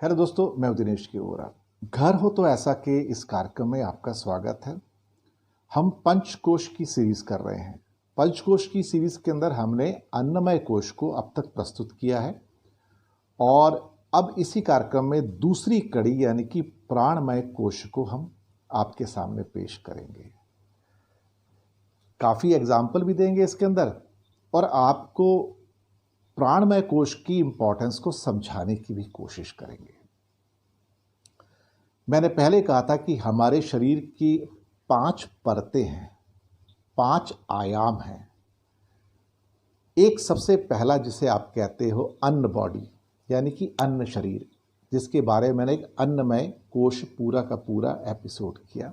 Hello दोस्तों, मैं हूं दिनेश की ओर। घर हो तो ऐसा के इस कार्यक्रम में आपका स्वागत है। हम पंचकोश की सीरीज कर रहे हैं। पंचकोश की सीरीज के अंदर हमने अन्नमय कोश को अब तक प्रस्तुत किया है और अब इसी कार्यक्रम में दूसरी कड़ी यानी कि प्राणमय कोश को हम आपके सामने पेश करेंगे। काफ़ी एग्जाम्पल भी देंगे इसके अंदर और आपको प्राणमय कोश की इंपॉर्टेंस को समझाने की भी कोशिश करेंगे। मैंने पहले कहा था कि हमारे शरीर की 5 परतें हैं, 5 आयाम हैं। एक सबसे पहला जिसे आप कहते हो अन्न बॉडी यानी कि अन्न शरीर, जिसके बारे में मैंने एक अन्नमय कोश पूरा का पूरा एपिसोड किया।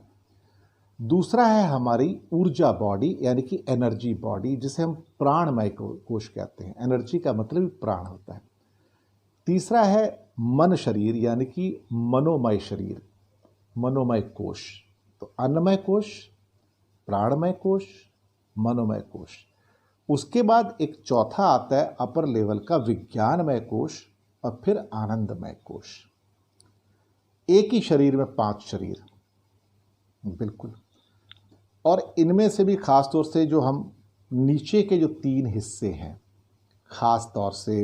दूसरा है हमारी ऊर्जा बॉडी यानी कि एनर्जी बॉडी, जिसे हम प्राणमय कोश कहते हैं। एनर्जी का मतलब ही प्राण होता है। तीसरा है मन शरीर यानी कि मनोमय शरीर, मनोमय कोश। तो अन्नमय कोश, प्राणमय कोश, मनोमय कोश। उसके बाद एक चौथा आता है अपर लेवल का विज्ञानमय कोश और फिर आनंदमय कोश। एक ही शरीर में 5 शरीर, बिल्कुल। और इनमें से भी खास तौर से जो हम नीचे के जो 3 हिस्से हैं, खास तौर से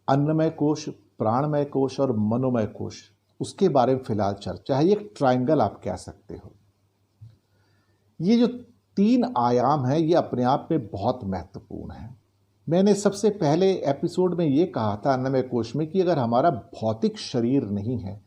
अन्नमय कोश, प्राणमय कोश और मनोमय कोश, उसके बारे में फिलहाल चर्चा है। ये एक ट्रायंगल आप कह सकते हो। ये जो 3 आयाम हैं ये अपने आप में बहुत महत्वपूर्ण हैं। मैंने सबसे पहले एपिसोड में ये कहा था अन्नमय कोश में कि अगर हमारा भौतिक शरीर नहीं है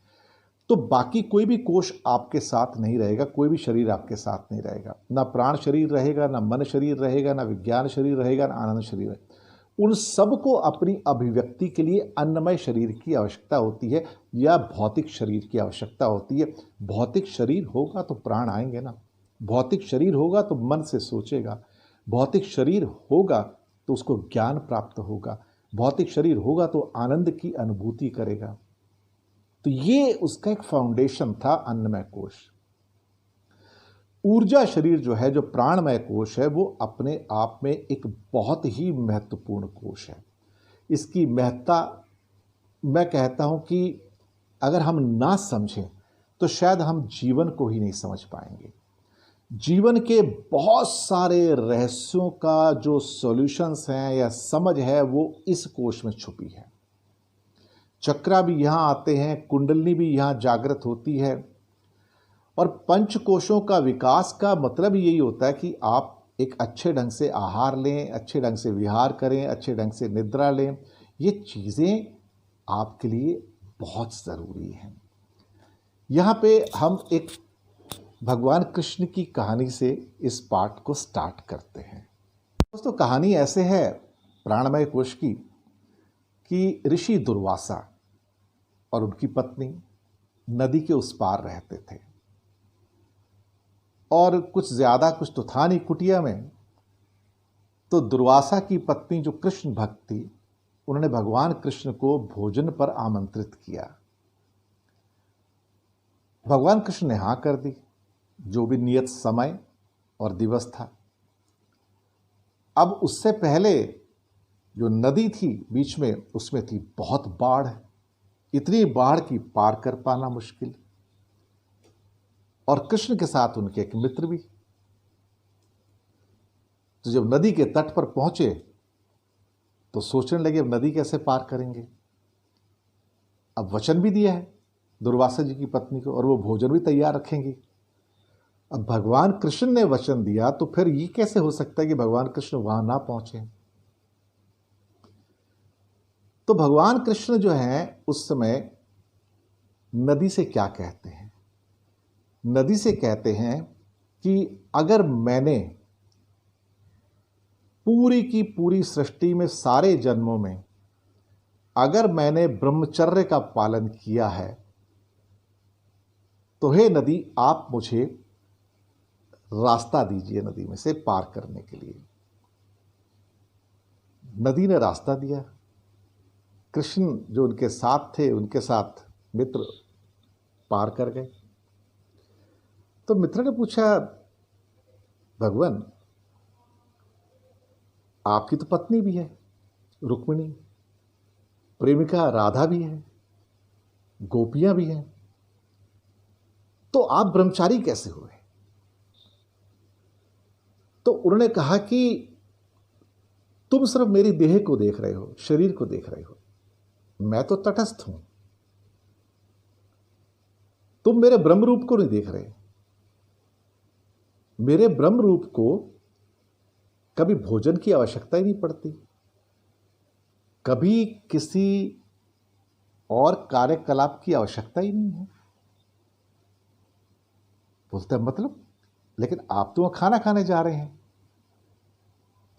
तो बाकी कोई भी कोश आपके साथ नहीं रहेगा, कोई भी शरीर आपके साथ नहीं रहेगा। ना प्राण शरीर रहेगा, ना मन शरीर रहेगा, ना विज्ञान शरीर रहेगा, ना आनंद शरीर रहेगा। उन सबको अपनी अभिव्यक्ति के लिए अन्नमय शरीर की आवश्यकता होती है या भौतिक शरीर की आवश्यकता होती है। भौतिक शरीर होगा तो प्राण आएंगे ना, भौतिक शरीर होगा तो मन से सोचेगा, भौतिक शरीर होगा तो उसको ज्ञान प्राप्त होगा, भौतिक शरीर होगा तो आनंद की अनुभूति करेगा। तो ये उसका एक फाउंडेशन था अन्नमय कोश। ऊर्जा शरीर जो है, जो प्राणमय कोश है, वो अपने आप में एक बहुत ही महत्वपूर्ण कोश है। इसकी महत्ता मैं कहता हूं कि अगर हम ना समझें तो शायद हम जीवन को ही नहीं समझ पाएंगे। जीवन के बहुत सारे रहस्यों का जो सॉल्यूशंस हैं या समझ है वो इस कोश में छुपी है। चक्रा भी यहाँ आते हैं, कुंडलनी भी यहाँ जागृत होती है। और पंचकोशों का विकास का मतलब यही होता है कि आप एक अच्छे ढंग से आहार लें, अच्छे ढंग से विहार करें, अच्छे ढंग से निद्रा लें। ये चीज़ें आपके लिए बहुत ज़रूरी हैं। यहाँ पे हम एक भगवान कृष्ण की कहानी से इस पाठ को स्टार्ट करते हैं। दोस्तों, कहानी ऐसे है प्राणमय कोश की कि ऋषि दुर्वासा और उनकी पत्नी नदी के उस पार रहते थे और कुछ ज़्यादा कुछ तो था नहीं कुटिया में। तो दुर्वासा की पत्नी जो कृष्ण भक्त थी, उन्होंने भगवान कृष्ण को भोजन पर आमंत्रित किया। भगवान कृष्ण ने हाँ कर दी, जो भी नियत समय और दिवस था। अब उससे पहले जो नदी थी बीच में, उसमें थी बहुत बाढ़, इतनी बाढ़ की पार कर पाना मुश्किल। और कृष्ण के साथ उनके एक मित्र भी। तो जब नदी के तट पर पहुंचे तो सोचने लगे अब नदी कैसे पार करेंगे। अब वचन भी दिया है दुर्वासा जी की पत्नी को और वो भोजन भी तैयार रखेंगी। अब भगवान कृष्ण ने वचन दिया तो फिर ये कैसे हो सकता है कि भगवान कृष्ण वहां ना पहुंचे। तो भगवान कृष्ण जो हैं उस समय नदी से क्या कहते हैं? नदी से कहते हैं कि अगर मैंने पूरी की पूरी सृष्टि में सारे जन्मों में अगर मैंने ब्रह्मचर्य का पालन किया है तो हे नदी, आप मुझे रास्ता दीजिए नदी में से पार करने के लिए। नदी ने रास्ता दिया। कृष्ण जो उनके साथ थे, उनके साथ मित्र पार कर गए। तो मित्र ने पूछा, भगवान आपकी तो पत्नी भी है रुक्मिणी, प्रेमिका राधा भी है, गोपियां भी हैं, तो आप ब्रह्मचारी कैसे हुए? तो उन्होंने कहा कि तुम सिर्फ मेरी देह को देख रहे हो, शरीर को देख रहे हो, मैं तो तटस्थ हूं। तुम मेरे ब्रह्म रूप को नहीं देख रहे। मेरे ब्रह्म रूप को कभी भोजन की आवश्यकता ही नहीं पड़ती, कभी किसी और कार्यकलाप की आवश्यकता ही नहीं है। बोलते हैं मतलब, लेकिन आप तो खाना खाने जा रहे हैं,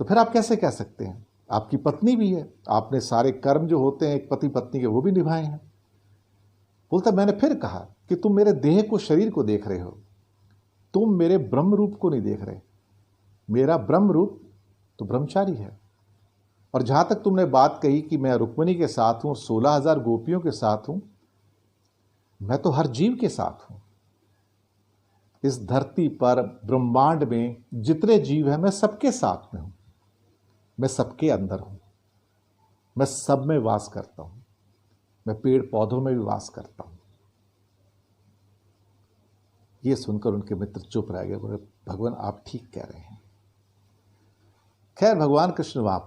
तो फिर आप कैसे कह सकते हैं? आपकी पत्नी भी है, आपने सारे कर्म जो होते हैं एक पति पत्नी के वो भी निभाए हैं। बोलता मैंने फिर कहा कि तुम मेरे देह को, शरीर को देख रहे हो, तुम मेरे ब्रह्म रूप को नहीं देख रहे। मेरा ब्रह्म रूप तो ब्रह्मचारी है। और जहां तक तुमने बात कही कि मैं रुक्मिणी के साथ हूं, 16,000 गोपियों के साथ हूं, मैं तो हर जीव के साथ हूं। इस धरती पर, ब्रह्मांड में जितने जीव हैं, मैं सबके साथ में हूं, मैं सबके अंदर हूं, मैं सब में वास करता हूं, मैं पेड़ पौधों में भी वास करता हूं। यह सुनकर उनके मित्र चुप रह गए, बोले भगवान आप ठीक कह रहे हैं। खैर भगवान कृष्ण वहां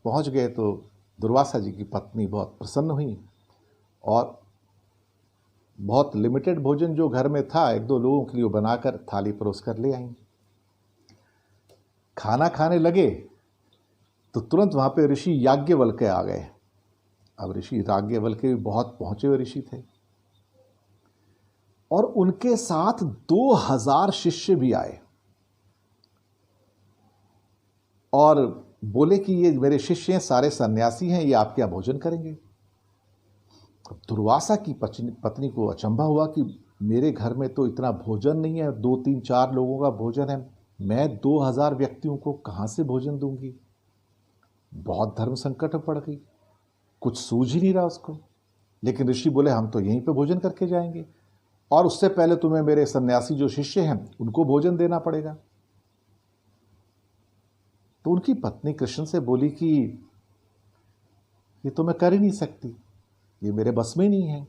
पहुंच गए तो दुर्वासा जी की पत्नी बहुत प्रसन्न हुई और बहुत लिमिटेड भोजन जो घर में था, एक दो लोगों के लिए बनाकर थाली परोस कर ले आई। खाना खाने लगे तो तुरंत वहां पे ऋषि याज्ञवल्क्य आ गए। अब ऋषि याज्ञवल्क्य भी बहुत पहुंचे हुए ऋषि थे और उनके साथ 2000 शिष्य भी आए और बोले कि ये मेरे शिष्य हैं, सारे सन्यासी हैं, ये आपके यहाँ भोजन करेंगे। दुर्वासा की पत्नी को अचंभा हुआ कि मेरे घर में तो इतना भोजन नहीं है, 2 3 4 लोगों का भोजन है, मैं 2000 व्यक्तियों को कहां से भोजन दूंगी। बहुत धर्म संकट में पड़ गई, कुछ सूझ ही नहीं रहा उसको। लेकिन ऋषि बोले हम तो यहीं पे भोजन करके जाएंगे और उससे पहले तुम्हें मेरे सन्यासी जो शिष्य हैं उनको भोजन देना पड़ेगा। तो उनकी पत्नी कृष्ण से बोली कि ये तो मैं कर ही नहीं सकती, ये मेरे बस में नहीं है।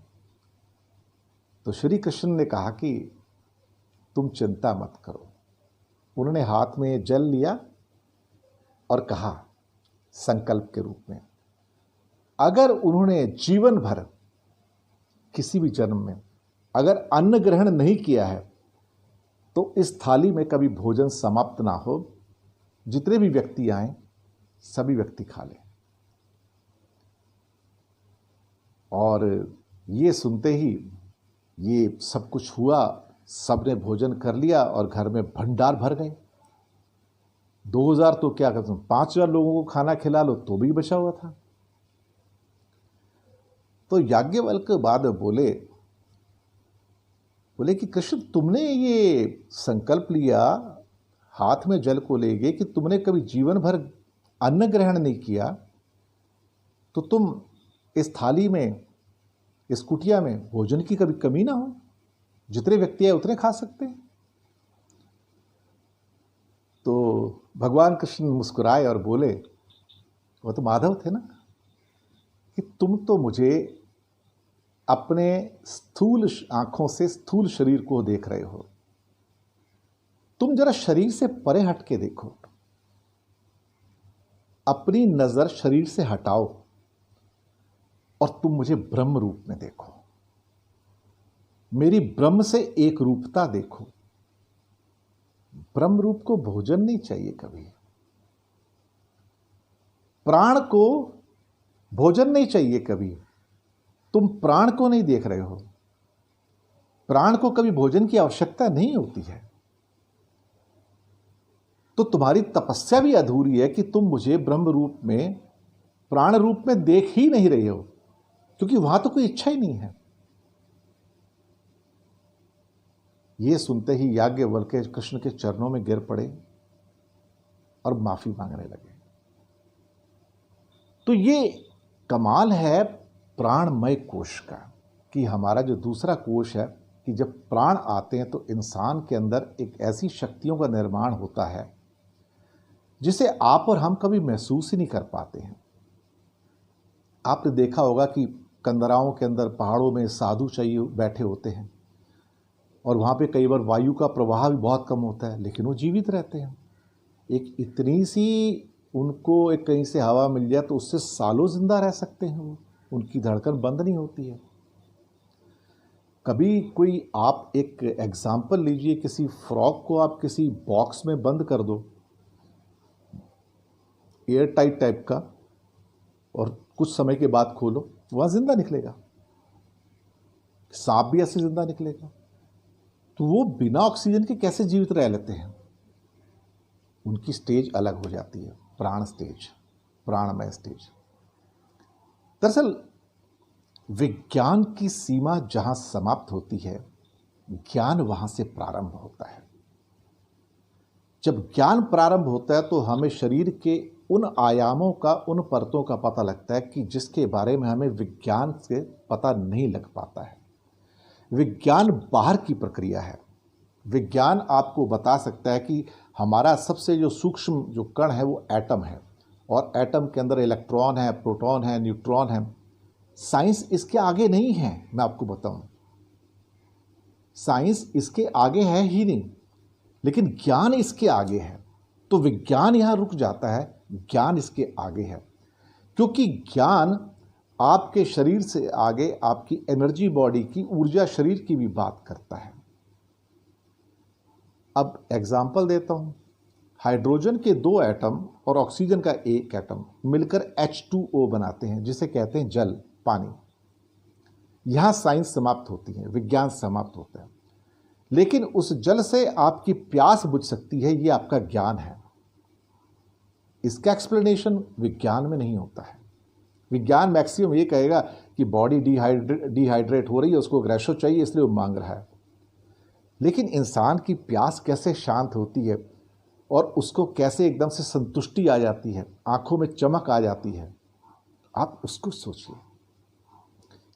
तो श्री कृष्ण ने कहा कि तुम चिंता मत करो। उन्होंने हाथ में जल लिया और कहा संकल्प के रूप में, अगर उन्होंने जीवन भर किसी भी जन्म में अगर अन्न ग्रहण नहीं किया है तो इस थाली में कभी भोजन समाप्त ना हो, जितने भी व्यक्ति आए सभी व्यक्ति खा लें। और ये सुनते ही ये सब कुछ हुआ, सबने भोजन कर लिया और घर में भंडार भर गए। 2000 तो क्या कहते हैं, 5000 लोगों को खाना खिला लो तो भी बचा हुआ था। तो याज्ञवल्क्य बाद बोले कि कृष्ण तुमने ये संकल्प लिया, हाथ में जल को ले गए कि तुमने कभी जीवन भर अन्न ग्रहण नहीं किया, तो तुम इस थाली में, इस कुटिया में भोजन की कभी कमी ना हो, जितने व्यक्ति आए उतने खा सकते हैं। तो भगवान कृष्ण मुस्कुराए और बोले, वो तो माधव थे ना, कि तुम तो मुझे अपने स्थूल आंखों से स्थूल शरीर को देख रहे हो, तुम जरा शरीर से परे हट के देखो, अपनी नजर शरीर से हटाओ और तुम मुझे ब्रह्म रूप में देखो, मेरी ब्रह्म से एक रूपता देखो। ब्रह्म रूप को भोजन नहीं चाहिए कभी, प्राण को भोजन नहीं चाहिए कभी। तुम प्राण को नहीं देख रहे हो, प्राण को कभी भोजन की आवश्यकता नहीं होती है। तो तुम्हारी तपस्या भी अधूरी है कि तुम मुझे ब्रह्म रूप में, प्राण रूप में देख ही नहीं रहे हो, क्योंकि वहां तो कोई इच्छा ही नहीं है। यह सुनते ही याज्ञवल्क्य कृष्ण के चरणों में गिर पड़े और माफी मांगने लगे। तो ये कमाल है प्राणमय कोश का, कि हमारा जो दूसरा कोश है, कि जब प्राण आते हैं तो इंसान के अंदर एक ऐसी शक्तियों का निर्माण होता है जिसे आप और हम कभी महसूस ही नहीं कर पाते हैं। आपने देखा होगा कि कंदराओं के अंदर पहाड़ों में साधु चाहिए बैठे होते हैं और वहाँ पे कई बार वायु का प्रवाह भी बहुत कम होता है, लेकिन वो जीवित रहते हैं। एक इतनी सी उनको एक कहीं से हवा मिल जाए तो उससे सालों जिंदा रह सकते हैं वो, उनकी धड़कन बंद नहीं होती है। कभी कोई आप एक एग्जाम्पल लीजिए, किसी फ्रॉग को आप किसी बॉक्स में बंद कर दो एयर टाइट टाइप का और कुछ समय के बाद खोलो, वह जिंदा निकलेगा। सांप भी ऐसे जिंदा निकलेगा। तो वो बिना ऑक्सीजन के कैसे जीवित रह लेते हैं? उनकी स्टेज अलग हो जाती है, प्राण स्टेज, प्राणमय स्टेज। दरअसल विज्ञान की सीमा जहां समाप्त होती है, ज्ञान वहां से प्रारंभ होता है। जब ज्ञान प्रारंभ होता है तो हमें शरीर के उन आयामों का, उन परतों का पता लगता है कि जिसके बारे में हमें विज्ञान से पता नहीं लग पाता है। विज्ञान बाहर की प्रक्रिया है। विज्ञान आपको बता सकता है कि हमारा सबसे जो सूक्ष्म जो कण है वो एटम है, और एटम के अंदर इलेक्ट्रॉन है, प्रोटॉन है, न्यूट्रॉन है। साइंस इसके आगे नहीं है, मैं आपको बताऊं। साइंस इसके आगे है ही नहीं, लेकिन ज्ञान इसके आगे है। तो विज्ञान यहां रुक जाता है, ज्ञान इसके आगे है, क्योंकि ज्ञान आपके शरीर से आगे आपकी एनर्जी बॉडी की, ऊर्जा शरीर की भी बात करता है। अब एग्जाम्पल देता हूं। हाइड्रोजन के 2 एटम और ऑक्सीजन का 1 एटम मिलकर H2O बनाते हैं, जिसे कहते हैं जल, पानी। यहां साइंस समाप्त होती है, विज्ञान समाप्त होता है। लेकिन उस जल से आपकी प्यास बुझ सकती है, यह आपका ज्ञान है। इसका एक्सप्लेनेशन विज्ञान में नहीं होता है। विज्ञान मैक्सिमम ये कहेगा कि बॉडी डिहाइड्रेट हो रही है, उसको ग्रेशो चाहिए इसलिए वो मांग रहा है। लेकिन इंसान की प्यास कैसे शांत होती है और उसको कैसे एकदम से संतुष्टि आ जाती है, आंखों में चमक आ जाती है, आप उसको सोचिए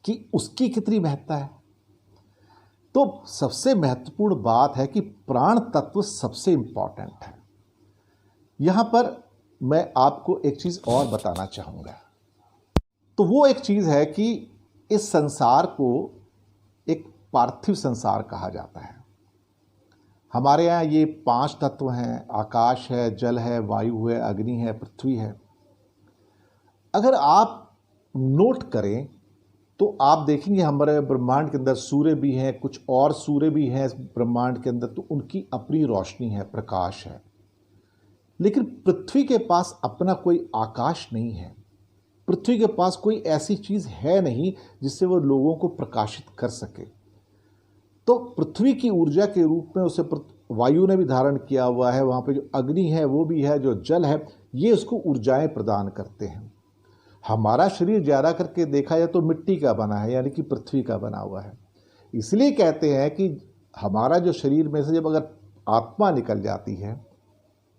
कि उसकी कितनी महत्ता है। तो सबसे महत्वपूर्ण बात है कि प्राण तत्व सबसे इंपॉर्टेंट है। यहां पर मैं आपको एक चीज और बताना चाहूंगा। तो वो एक चीज है कि इस संसार को एक पार्थिव संसार कहा जाता है। हमारे यहाँ ये 5 तत्व हैं, आकाश है, जल है, वायु है, अग्नि है, पृथ्वी है। अगर आप नोट करें तो आप देखेंगे हमारे ब्रह्मांड के अंदर सूर्य भी हैं, कुछ और सूर्य भी हैं इस ब्रह्मांड के अंदर, तो उनकी अपनी रोशनी है, प्रकाश है। लेकिन पृथ्वी के पास अपना कोई आकाश नहीं है। पृथ्वी के पास कोई ऐसी चीज है नहीं जिससे वो लोगों को प्रकाशित कर सके। तो पृथ्वी की ऊर्जा के रूप में उसे वायु ने भी धारण किया हुआ है। वहां पे जो अग्नि है वो भी है, जो जल है, ये उसको ऊर्जाएं प्रदान करते हैं। हमारा शरीर ज्यादा करके देखा जाए तो मिट्टी का बना है, यानी कि पृथ्वी का बना हुआ है। इसलिए कहते हैं कि हमारा जो शरीर में से जब अगर आत्मा निकल जाती है,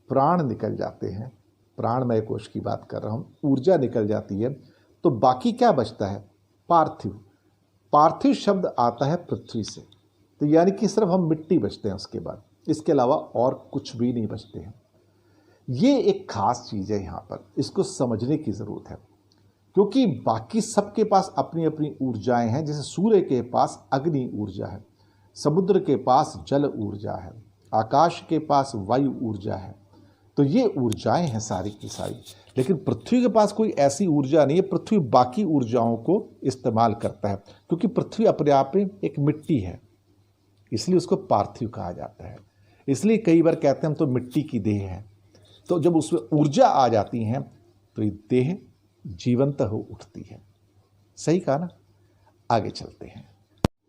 प्राण निकल जाते हैं, प्राणमय कोश की बात कर रहा हूं, ऊर्जा निकल जाती है, तो बाकी क्या बचता है? पार्थिव। पार्थिव शब्द आता है पृथ्वी से, तो यानी कि सिर्फ हम मिट्टी बचते हैं उसके बाद, इसके अलावा और कुछ भी नहीं बचते हैं। ये एक खास चीज है, यहां पर इसको समझने की जरूरत है, क्योंकि बाकी सबके पास अपनी अपनी ऊर्जाएं हैं। जैसे सूर्य के पास अग्नि ऊर्जा है, समुद्र के पास जल ऊर्जा है, आकाश के पास वायु ऊर्जा है। तो ये ऊर्जाएं हैं सारी की सारी। लेकिन पृथ्वी के पास कोई ऐसी ऊर्जा नहीं है। पृथ्वी बाकी ऊर्जाओं को इस्तेमाल करता है, क्योंकि पृथ्वी अपने आप में एक मिट्टी है, इसलिए उसको पार्थिव कहा जाता है। इसलिए कई बार कहते हैं हम तो मिट्टी की देह है। तो जब उसमें ऊर्जा आ जाती है तो ये देह जीवंत हो उठती है। सही कहा ना? आगे चलते हैं।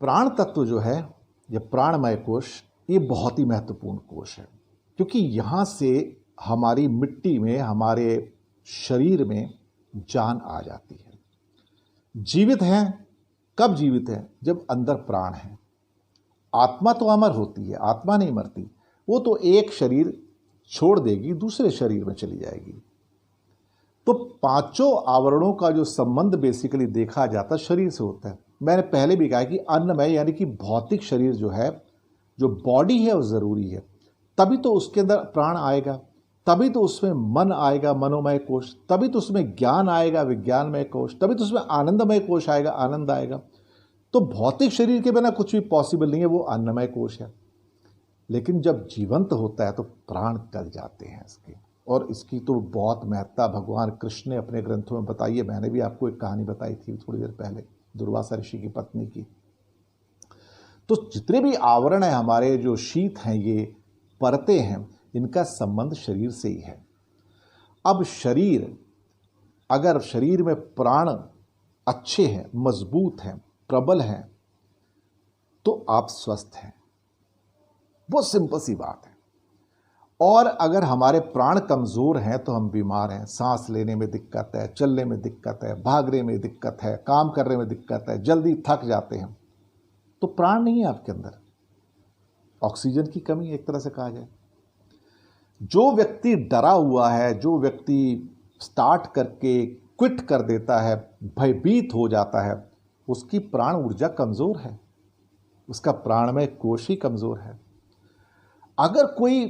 प्राण तत्व जो है, ये प्राणमय कोश, ये बहुत ही महत्वपूर्ण कोश है, क्योंकि यहाँ से हमारी मिट्टी में, हमारे शरीर में जान आ जाती है। जीवित हैं, कब जीवित हैं? जब अंदर प्राण है। आत्मा तो अमर होती है, आत्मा नहीं मरती। वो तो एक शरीर छोड़ देगी, दूसरे शरीर में चली जाएगी। तो 5 आवरणों का जो संबंध बेसिकली देखा जाता शरीर से होता है। मैंने पहले भी कहा कि अन्नमय यानी कि भौतिक शरीर जो है, जो बॉडी है, वो जरूरी है, तभी तो उसके अंदर प्राण आएगा। तभी तो उसमें मन आएगा, मनोमय कोश, तभी तो उसमें ज्ञान आएगा, विज्ञानमय कोश, तभी तो उसमें आनंदमय कोश आएगा, आनंद आएगा। तो भौतिक शरीर के बिना कुछ भी पॉसिबल नहीं है, वो अन्नमय कोश है। लेकिन जब जीवंत होता है तो प्राण टल जाते हैं इसके, और इसकी तो बहुत महत्ता भगवान कृष्ण ने अपने ग्रंथों में बताई है। मैंने भी आपको एक कहानी बताई थी थोड़ी देर पहले, दुर्वासा ऋषि की पत्नी की। तो जितने भी आवरण है हमारे, जो शीत हैं, ये परतें हैं, इनका संबंध शरीर से ही है। अब शरीर, अगर शरीर में प्राण अच्छे हैं, मजबूत हैं, प्रबल हैं, तो आप स्वस्थ हैं। बहुत सिंपल सी बात है। और अगर हमारे प्राण कमज़ोर हैं तो हम बीमार हैं। सांस लेने में दिक्कत है, चलने में दिक्कत है, भागने में दिक्कत है, काम करने में दिक्कत है, जल्दी थक जाते हैं। तो प्राण नहीं है आपके अंदर, ऑक्सीजन की कमी एक तरह से कहा जाए। जो व्यक्ति डरा हुआ है, जो व्यक्ति स्टार्ट करके क्विट कर देता है, भयभीत हो जाता है, उसकी प्राण ऊर्जा कमज़ोर है, उसका प्राणमय कोश ही कमज़ोर है। अगर कोई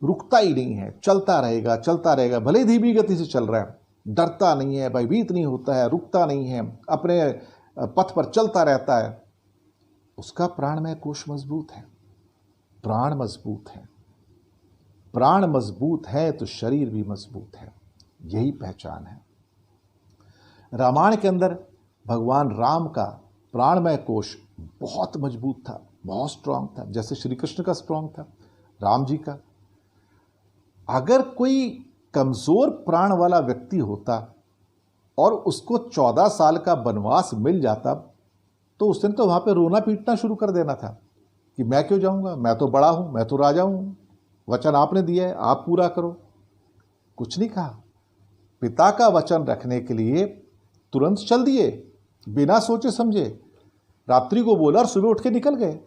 रुकता ही नहीं है, चलता रहेगा चलता रहेगा, भले धीमी गति से चल रहा है, डरता नहीं है, भयभीत नहीं होता है, रुकता नहीं है, अपने पथ पर चलता रहता है, उसका प्राणमय कोश मजबूत है। प्राण मजबूत है, प्राण मजबूत है तो शरीर भी मजबूत है। यही पहचान है। रामायण के अंदर भगवान राम का प्राणमय कोश बहुत मजबूत था, बहुत स्ट्रांग था, जैसे श्री कृष्ण का स्ट्रांग था, राम जी का। अगर कोई कमजोर प्राण वाला व्यक्ति होता और उसको 14 साल का वनवास मिल जाता, तो उसने तो वहां पे रोना पीटना शुरू कर देना था कि मैं क्यों जाऊंगा, मैं तो बड़ा हूं, मैं तो राजा हूं, वचन आपने दिया है, आप पूरा करो। कुछ नहीं कहा। पिता का वचन रखने के लिए तुरंत चल दिए, बिना सोचे समझे। रात्रि को बोला और सुबह उठ के निकल गए।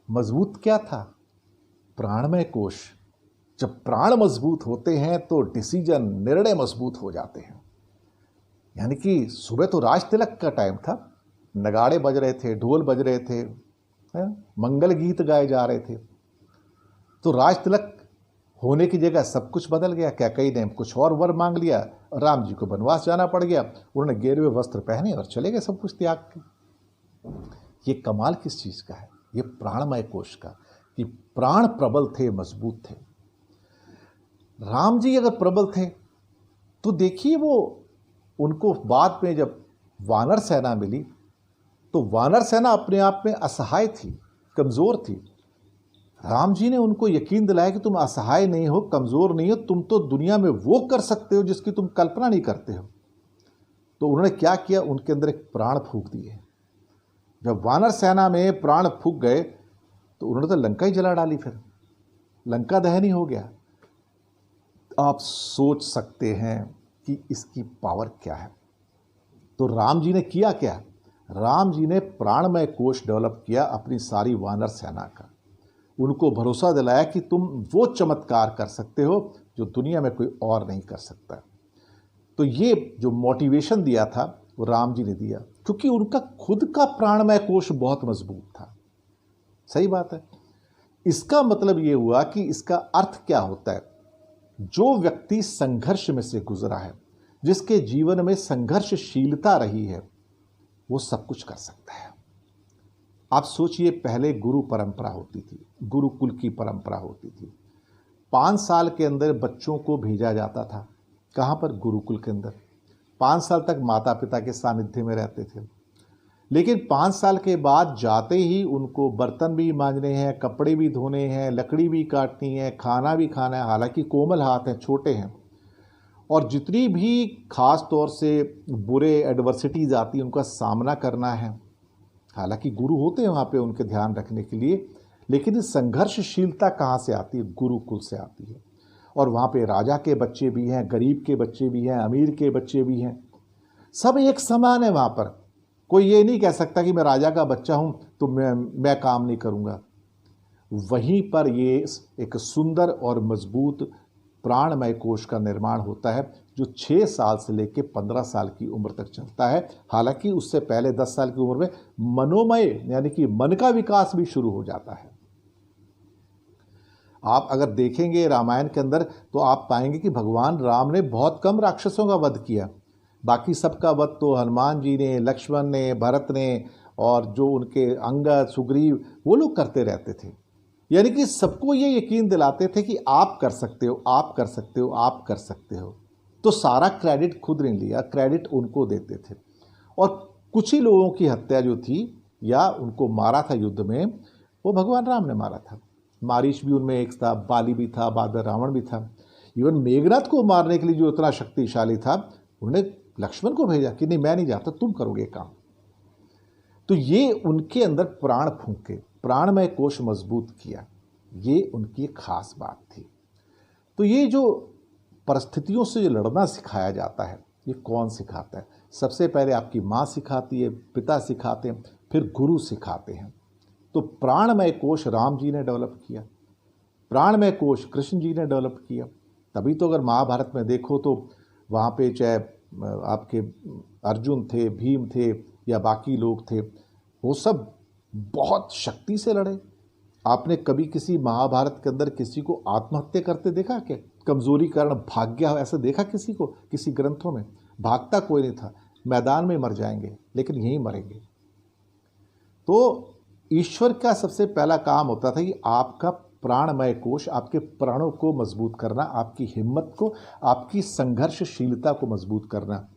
मजबूत क्या था? प्राणमय कोश। जब प्राण मजबूत होते हैं तो डिसीजन, निर्णय मजबूत हो जाते हैं। यानी कि सुबह तो राज तिलक का टाइम था, नगाड़े बज रहे थे, ढोल बज रहे थे, मंगल गीत गाए जा रहे थे। तो राज तिलक होने की जगह सब कुछ बदल गया। कैकेयी ने कुछ और वर मांग लिया, राम जी को वनवास जाना पड़ गया। उन्होंने गेरुए वस्त्र पहने और चले गए सब कुछ त्याग के। ये कमाल किस चीज का है? ये प्राणमय कोश का, कि प्राण प्रबल थे, मजबूत थे। राम जी अगर प्रबल थे तो देखिए, वो उनको बाद में जब वानर सेना मिली तो वानर सेना अपने आप में असहाय थी, कमजोर थी। राम जी ने उनको यकीन दिलाया कि तुम असहाय नहीं हो, कमजोर नहीं हो, तुम तो दुनिया में वो कर सकते हो जिसकी तुम कल्पना नहीं करते हो। तो उन्होंने क्या किया? उनके अंदर एक प्राण फूंक दिए। जब वानर सेना में प्राण फूंक गए तो उन्होंने तो लंका ही जला डाली, फिर लंका दहन ही हो गया। आप सोच सकते हैं कि इसकी पावर क्या है। तो राम जी ने किया क्या? राम जी ने प्राणमय कोश डेवलप किया अपनी सारी वानर सेना का। उनको भरोसा दिलाया कि तुम वो चमत्कार कर सकते हो जो दुनिया में कोई और नहीं कर सकता। तो ये जो मोटिवेशन दिया था वो राम जी ने दिया, क्योंकि उनका खुद का प्राणमय कोश बहुत मजबूत था। सही बात है। इसका मतलब ये हुआ कि इसका अर्थ क्या होता है? जो व्यक्ति संघर्ष में से गुजरा है, जिसके जीवन में संघर्षशीलता रही है, वो सब कुछ कर सकता है। आप सोचिए, पहले गुरु परंपरा होती थी, गुरुकुल की परंपरा होती थी। 5 साल के अंदर बच्चों को भेजा जाता था। कहाँ पर? गुरुकुल के अंदर। 5 साल तक माता पिता के सानिध्य में रहते थे। लेकिन 5 साल के बाद जाते ही उनको बर्तन भी मांजने हैं, कपड़े भी धोने हैं, लकड़ी भी काटनी है, खाना भी खाना है। हालांकि कोमल हाथ हैं, छोटे हैं, और जितनी भी खास तौर से बुरे एडवर्सिटीज आती हैं उनका सामना करना है। हालांकि गुरु होते हैं वहाँ पे उनके ध्यान रखने के लिए, लेकिन इस संघर्षशीलता कहाँ से आती है? गुरुकुल से आती है। और वहाँ पे राजा के बच्चे भी हैं, गरीब के बच्चे भी हैं, अमीर के बच्चे भी हैं, सब एक समान है वहाँ पर। कोई ये नहीं कह सकता कि मैं राजा का बच्चा हूँ तो मैं काम नहीं करूँगा। वहीं पर ये एक सुंदर और मजबूत प्राणमय कोश का निर्माण होता है, जो 6 साल से लेकर 15 साल की उम्र तक चलता है। हालांकि उससे पहले 10 साल की उम्र में मनोमय, यानी कि मन का विकास भी शुरू हो जाता है। आप अगर देखेंगे रामायण के अंदर तो आप पाएंगे कि भगवान राम ने बहुत कम राक्षसों का वध किया, बाकी सबका वध तो हनुमान जी ने, लक्ष्मण ने, भरत ने और जो उनके अंगद, सुग्रीव, वो लोग करते रहते थे। यानी कि सबको ये यकीन दिलाते थे कि आप कर सकते हो, आप कर सकते हो, आप कर सकते हो। तो सारा क्रेडिट खुद नहीं लिया, क्रेडिट उनको देते थे। और कुछ ही लोगों की हत्या जो थी या उनको मारा था युद्ध में, वो भगवान राम ने मारा था। मारीच भी उनमें एक था, बाली भी था, बादर रावण भी था। इवन मेघनाथ को मारने के लिए जो इतना शक्तिशाली था, उन्होंने लक्ष्मण को भेजा कि नहीं मैं नहीं जाता, तुम करोगे काम। तो ये उनके अंदर प्राण फूंके, प्राणमय कोश मजबूत किया, ये उनकी एक खास बात थी। तो ये जो परिस्थितियों से जो लड़ना सिखाया जाता है, ये कौन सिखाता है? सबसे पहले आपकी माँ सिखाती है, पिता सिखाते हैं, फिर गुरु सिखाते हैं। तो प्राणमय कोश राम जी ने डेवलप किया, प्राणमय कोश कृष्ण जी ने डेवलप किया। तभी तो अगर महाभारत में देखो तो वहाँ पे चाहे आपके अर्जुन थे, भीम थे या बाकी लोग थे, वो सब बहुत शक्ति से लड़े। आपने कभी किसी महाभारत के अंदर किसी को आत्महत्या करते देखा क्या? कमजोरी कारण भाग गया हो ऐसा देखा किसी को? किसी ग्रंथों में भागता कोई नहीं था, मैदान में मर जाएंगे लेकिन यहीं मरेंगे। तो ईश्वर का सबसे पहला काम होता था कि आपका प्राणमय कोश, आपके प्राणों को मजबूत करना, आपकी हिम्मत को, आपकी संघर्षशीलता को मजबूत करना।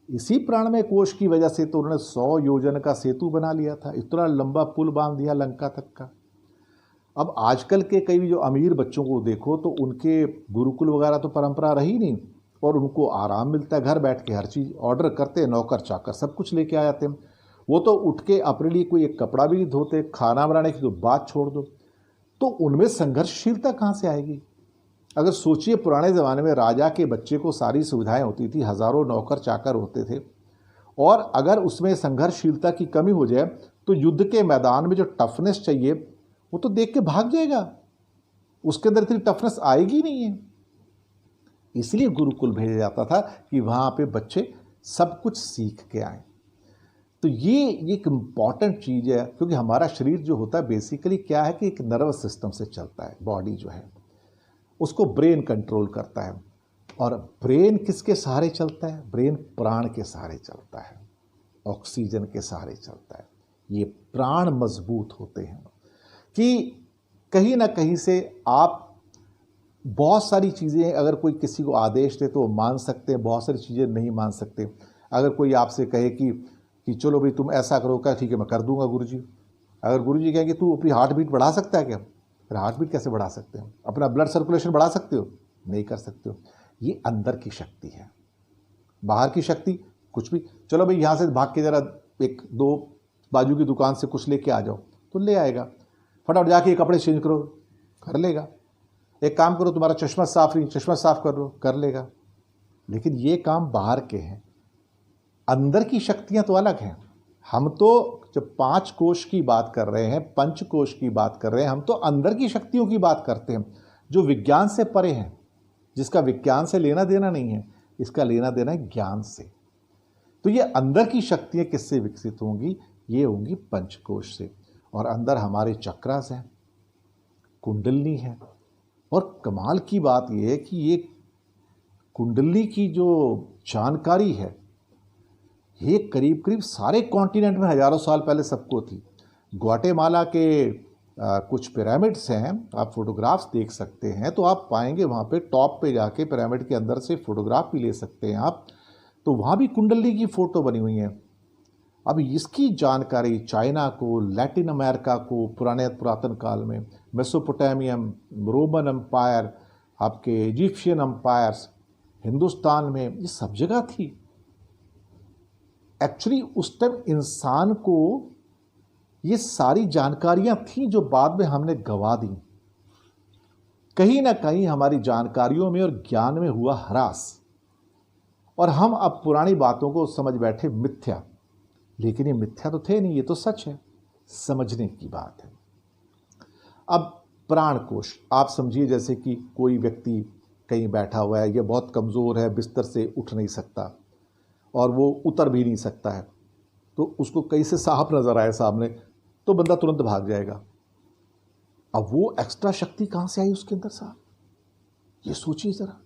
इसी प्राणमय कोश की वजह से तो उन्होंने 100 योजन का सेतु बना लिया था, इतना लंबा पुल बांध दिया लंका तक का। अब आजकल के कई जो अमीर बच्चों को देखो तो उनके गुरुकुल वगैरह तो परंपरा रही नहीं, और उनको आराम मिलता है, घर बैठ के हर चीज़ ऑर्डर करते, नौकर चाकर सब कुछ लेके आ जाते हैं। वो तो उठ के अपने लिए कोई एक कपड़ा भी नहीं धोते, खाना बनाने की तो बात छोड़ दो। तो उनमें संघर्षशीलता कहाँ से आएगी? अगर सोचिए पुराने ज़माने में राजा के बच्चे को सारी सुविधाएं होती थी, हज़ारों नौकर चाकर होते थे, और अगर उसमें संघर्षशीलता की कमी हो जाए तो युद्ध के मैदान में जो टफनेस चाहिए वो तो देख के भाग जाएगा, उसके अंदर इतनी टफनेस आएगी नहीं है। इसलिए गुरुकुल भेजा जाता था कि वहाँ पे बच्चे सब कुछ सीख के आए। तो ये एक इम्पॉर्टेंट चीज़ है, क्योंकि हमारा शरीर जो होता है बेसिकली क्या है कि एक नर्वस सिस्टम से चलता है। बॉडी जो है उसको ब्रेन कंट्रोल करता है, और ब्रेन किसके सहारे चलता है? ब्रेन प्राण के सहारे चलता है, ऑक्सीजन के सहारे चलता है। ये प्राण मजबूत होते हैं कि कहीं ना कहीं से आप बहुत सारी चीज़ें, अगर कोई किसी को आदेश दे तो मान सकते हैं, बहुत सारी चीज़ें नहीं मान सकते। अगर कोई आपसे कहे कि चलो भाई तुम ऐसा करो, क्या ठीक है मैं कर दूंगा गुरुजी। अगर गुरुजी कहेंगे तू अपनी हार्ट बीट बढ़ा सकता है क्या? फिर हार्ट बीट कैसे बढ़ा सकते हो? अपना ब्लड सर्कुलेशन बढ़ा सकते हो? नहीं कर सकते हो। ये अंदर की शक्ति है, बाहर की शक्ति कुछ भी। चलो भाई यहाँ से भाग के जरा एक दो बाजू की दुकान से कुछ लेके आ जाओ, तो ले आएगा। फटाफट जाके कपड़े चेंज करो, कर लेगा। एक काम करो, तुम्हारा चश्मा साफ नहीं, चश्मा साफ कर लो, कर लेगा। लेकिन ये काम बाहर के हैं, अंदर की शक्तियां तो अलग हैं। हम तो जब 5 कोश की बात कर रहे हैं, पंच कोश की बात कर रहे हैं, हम तो अंदर की शक्तियों की बात करते हैं जो विज्ञान से परे हैं, जिसका विज्ञान से लेना देना नहीं है, इसका लेना देना है ज्ञान से। तो ये अंदर की शक्तियां किससे विकसित होंगी? ये होंगी पंचकोश से। और अंदर हमारे चक्रास हैं, कुंडलनी है। और कमाल की बात यह है कि ये कुंडलनी की जो जानकारी है, ये करीब करीब सारे कॉन्टिनेंट में हजारों साल पहले सबको थी। ग्वाटेमाला के कुछ पिरामिड्स हैं, आप फोटोग्राफ्स देख सकते हैं, तो आप पाएंगे वहाँ पे टॉप पे जाके पिरामिड के अंदर से फोटोग्राफ भी ले सकते हैं आप, तो वहाँ भी कुंडली की फ़ोटो बनी हुई है। अब इसकी जानकारी चाइना को, लैटिन अमेरिका को, पुरातन काल में मेसोपोटामियम, रोमन एम्पायर, आपके इजिप्शियन एम्पायर्स, हिंदुस्तान में, ये सब जगह थी। एक्चुअली उस टाइम इंसान को ये सारी जानकारियां थी जो बाद में हमने गंवा दी। कहीं ना कहीं हमारी जानकारियों में और ज्ञान में हुआ ह्रास, और हम अब पुरानी बातों को समझ बैठे मिथ्या। लेकिन ये मिथ्या तो थे नहीं, ये तो सच है। समझने की बात है। अब प्राण कोश आप समझिए, जैसे कि कोई व्यक्ति कहीं बैठा हुआ है, यह बहुत कमज़ोर है, बिस्तर से उठ नहीं सकता और वो उतर भी नहीं सकता है, तो उसको कहीं से सांप नजर आए सामने तो बंदा तुरंत भाग जाएगा। अब वो एक्स्ट्रा शक्ति कहाँ से आई उसके अंदर साहब, ये सोचिए ज़रा।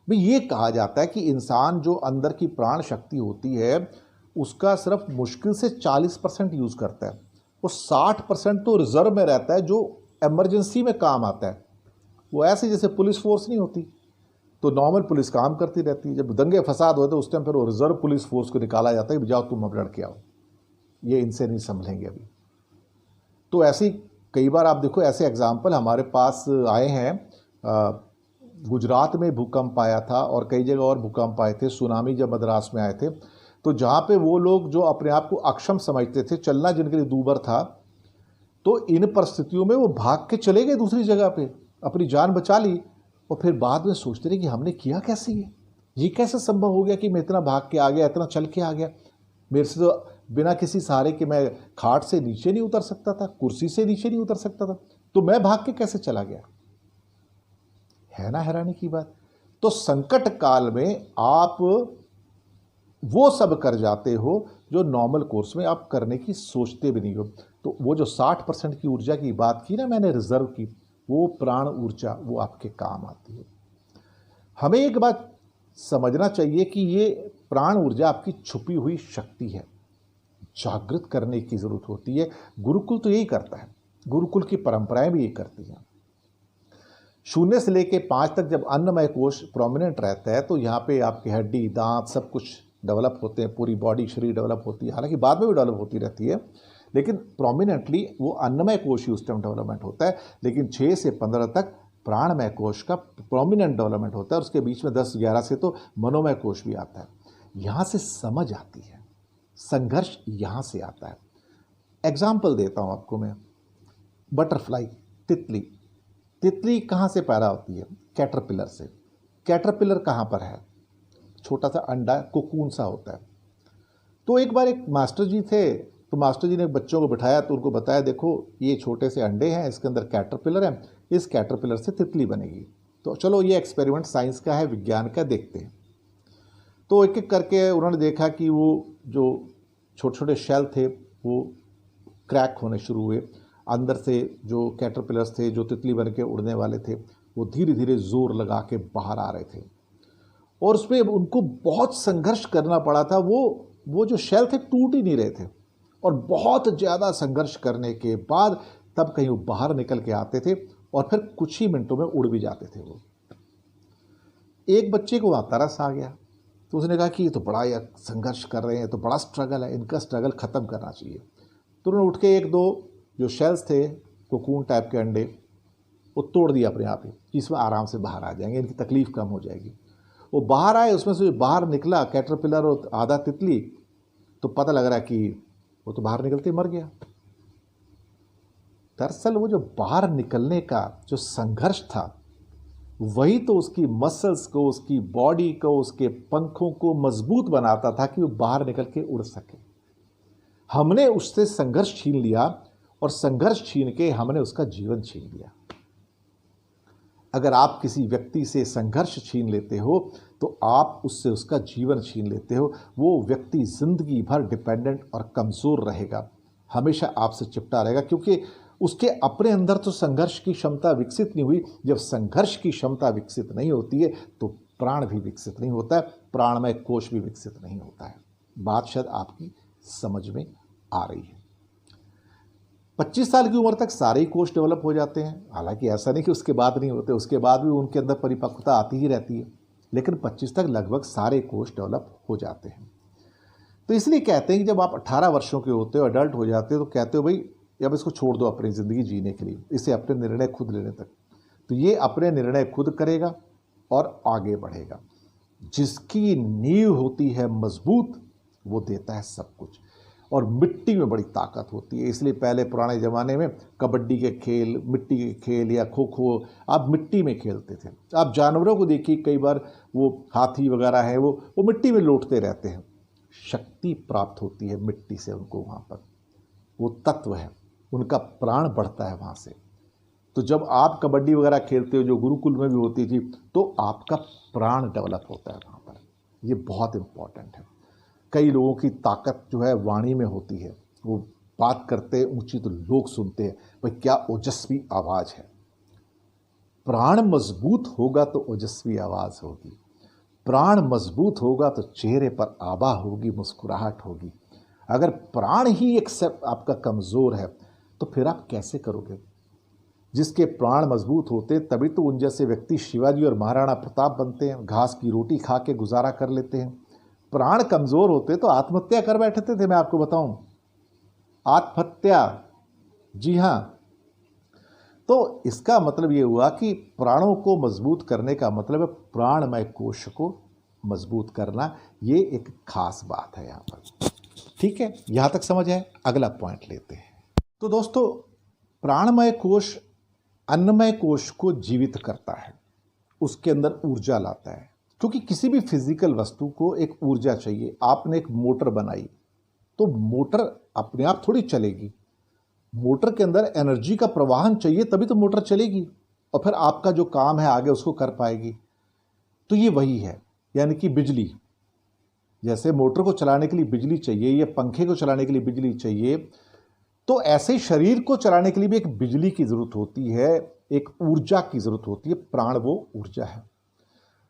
भाई ये कहा जाता है कि इंसान जो अंदर की प्राण शक्ति होती है उसका सिर्फ मुश्किल से 40% यूज़ करता है, वो 60% तो रिजर्व में रहता है जो इमरजेंसी में काम आता है। वो ऐसे जैसे पुलिस फोर्स नहीं होती, तो नॉर्मल पुलिस काम करती रहती है, जब दंगे फसाद होते उस टाइम फिर वो रिजर्व पुलिस फोर्स को निकाला जाता है कि जाओ तुम अब लड़ के आओ, ये इनसे नहीं संभलेंगे अभी। तो ऐसी कई बार आप देखो ऐसे एग्जाम्पल हमारे पास आए हैं। गुजरात में भूकंप आया था और कई जगह और भूकंप आए थे, सुनामी जब मद्रास में आए थे, तो जहाँ पे वो लोग जो अपने आप को अक्षम समझते थे, चलना जिनके लिए दूभर था, तो इन परिस्थितियों में वो भाग के चले गए दूसरी जगह पे, अपनी जान बचा ली और फिर बाद में सोचते रहे कि हमने किया कैसे, ये कैसे संभव हो गया कि मैं इतना भाग के आ गया, इतना चल के आ गया, मेरे से तो बिना किसी सहारे के मैं खाट से नीचे नहीं उतर सकता था, कुर्सी से नीचे नहीं उतर सकता था, तो मैं भाग के कैसे चला गया। है ना हैरानी की बात। तो संकट काल में आप वो सब कर जाते हो जो नॉर्मल कोर्स में आप करने की सोचते भी नहीं हो। तो वो जो 60% की ऊर्जा की बात की ना मैंने रिजर्व की, वो प्राण ऊर्जा वो आपके काम आती है। हमें एक बात समझना चाहिए कि ये प्राण ऊर्जा आपकी छुपी हुई शक्ति है, जागृत करने की जरूरत होती है। गुरुकुल तो यही करता है, गुरुकुल की परंपराएं भी यही करती हैं। 0 से लेके 5 तक जब अन्नमय कोश प्रोमिनेंट रहता है तो यहाँ पे आपकी हड्डी दांत सब कुछ डेवलप होते हैं, पूरी बॉडी शरीर डेवलप होती है, हालांकि बाद में भी डेवलप होती रहती है, लेकिन प्रोमिनेंटली वो अन्नमय कोश ही उस टाइम डेवलपमेंट होता है। लेकिन 6 से 15 तक प्राणमय कोश का प्रोमिनेंट डेवलपमेंट होता है, उसके बीच में 10-11 से तो मनोमय कोश भी आता है। यहाँ से समझ आती है, संघर्ष यहाँ से आता है। एग्जाम्पल देता हूँ आपको मैं, बटरफ्लाई, तितली, तितली कहाँ से पैदा होती है? कैटरपिलर से। कैटरपिलर कहाँ पर है? छोटा सा अंडा कोकून सा होता है। तो एक बार एक मास्टर जी थे, तो मास्टर जी ने बच्चों को बिठाया तो उनको बताया देखो ये छोटे से अंडे हैं, इसके अंदर कैटरपिलर है, इस कैटरपिलर से तितली बनेगी। तो चलो ये एक्सपेरिमेंट साइंस का है, विज्ञान का, देखते हैं। तो एक एक करके उन्होंने देखा कि वो जो छोटे छोटे शेल थे वो क्रैक होने शुरू हुए, अंदर से जो कैटरपिलर्स थे जो तितली बन के उड़ने वाले थे वो धीरे धीरे जोर लगा के बाहर आ रहे थे और उसमें उनको बहुत संघर्ष करना पड़ा था। वो जो शेल थे टूट ही नहीं रहे थे और बहुत ज़्यादा संघर्ष करने के बाद तब कहीं वो बाहर निकल के आते थे और फिर कुछ ही मिनटों में उड़ भी जाते थे। वो एक बच्चे को वहाँ तरस आ गया, तो उसने कहा कि ये तो बड़ा संघर्ष कर रहे हैं, तो बड़ा स्ट्रगल है, इनका स्ट्रगल ख़त्म करना चाहिए। तो उन्होंने उठ के 1-2 जो शेल्स थे कोकून टाइप के अंडे वो तोड़ दिया अपने आप ही कि इसमें आराम से बाहर आ जाएंगे, इनकी तकलीफ कम हो जाएगी। वो बाहर आए, उसमें से बाहर निकला कैटरपिलर और आधा तितली, तो पता लग रहा है कि वो तो बाहर निकलते मर गया। दरअसल वो जो बाहर निकलने का जो संघर्ष था वही तो उसकी मसल्स को, उसकी बॉडी को, उसके पंखों को मजबूत बनाता था कि वो बाहर निकल के उड़ सके। हमने उससे संघर्ष छीन लिया और संघर्ष छीन के हमने उसका जीवन छीन लिया। अगर आप किसी व्यक्ति से संघर्ष छीन लेते हो तो आप उससे उसका जीवन छीन लेते हो। वो व्यक्ति जिंदगी भर डिपेंडेंट और कमज़ोर रहेगा, हमेशा आपसे चिपटा रहेगा, क्योंकि उसके अपने अंदर तो संघर्ष की क्षमता विकसित नहीं हुई। जब संघर्ष की क्षमता विकसित नहीं होती है तो प्राण भी विकसित नहीं होता है, प्राणमय कोश भी विकसित नहीं होता है। बात शायद आपकी समझ में आ रही है। 25 साल की उम्र तक सारे ही कोष डेवलप हो जाते हैं, हालांकि ऐसा नहीं कि उसके बाद नहीं होते, उसके बाद भी उनके अंदर परिपक्वता आती ही रहती है, लेकिन 25 तक लगभग सारे कोष डेवलप हो जाते हैं। तो इसलिए कहते हैं कि जब आप 18 वर्षों के होते हो, अडल्ट हो जाते हो, तो कहते हो भाई अब इसको छोड़ दो अपनी ज़िंदगी जीने के लिए, इसे अपने निर्णय खुद लेने तक। तो ये अपने निर्णय खुद करेगा और आगे बढ़ेगा। जिसकी नींव होती है मजबूत वो देता है सब कुछ, और मिट्टी में बड़ी ताकत होती है। इसलिए पहले पुराने ज़माने में कबड्डी के खेल, मिट्टी के खेल या खो खो आप मिट्टी में खेलते थे। आप जानवरों को देखिए, कई बार वो हाथी वगैरह है वो मिट्टी में लौटते रहते हैं। शक्ति प्राप्त होती है मिट्टी से उनको, वहाँ पर वो तत्व है, उनका प्राण बढ़ता है वहाँ से। तो जब आप कबड्डी वगैरह खेलते हो जो गुरुकुल में भी होती थी, तो आपका प्राण डेवलप होता है वहाँ पर। ये बहुत इम्पॉर्टेंट है। कई लोगों की ताकत जो है वाणी में होती है, वो बात करते हैं ऊंची तो लोग सुनते हैं, भाई क्या ओजस्वी आवाज़ है। प्राण मजबूत होगा तो ओजस्वी आवाज़ होगी, प्राण मजबूत होगा तो चेहरे पर आभा होगी, मुस्कुराहट होगी। अगर प्राण ही एक सब आपका कमज़ोर है तो फिर आप कैसे करोगे। जिसके प्राण मजबूत होते तभी तो उन जैसे व्यक्ति शिवाजी और महाराणा प्रताप बनते हैं, घास की रोटी खा के गुजारा कर लेते हैं। प्राण कमज़ोर होते तो आत्महत्या कर बैठते थे, मैं आपको बताऊं, आत्महत्या, जी हाँ। तो इसका मतलब ये हुआ कि प्राणों को मजबूत करने का मतलब है प्राणमय कोश को मजबूत करना। ये एक खास बात है यहाँ पर, ठीक है, यहाँ तक समझ है। अगला पॉइंट लेते हैं। तो दोस्तों, प्राणमय कोश अन्नमय कोश को जीवित करता है, उसके अंदर ऊर्जा लाता है, क्योंकि किसी भी फिजिकल वस्तु को एक ऊर्जा चाहिए। आपने एक मोटर बनाई तो मोटर अपने आप थोड़ी चलेगी, मोटर के अंदर एनर्जी का प्रवाहन चाहिए तभी तो मोटर चलेगी और फिर आपका जो काम है आगे उसको कर पाएगी। तो ये वही है, यानी कि बिजली, जैसे मोटर को चलाने के लिए बिजली चाहिए या पंखे को चलाने के लिए बिजली चाहिए, तो ऐसे शरीर को चलाने के लिए भी एक बिजली की जरूरत होती है, एक ऊर्जा की जरूरत होती है। प्राण वो ऊर्जा है।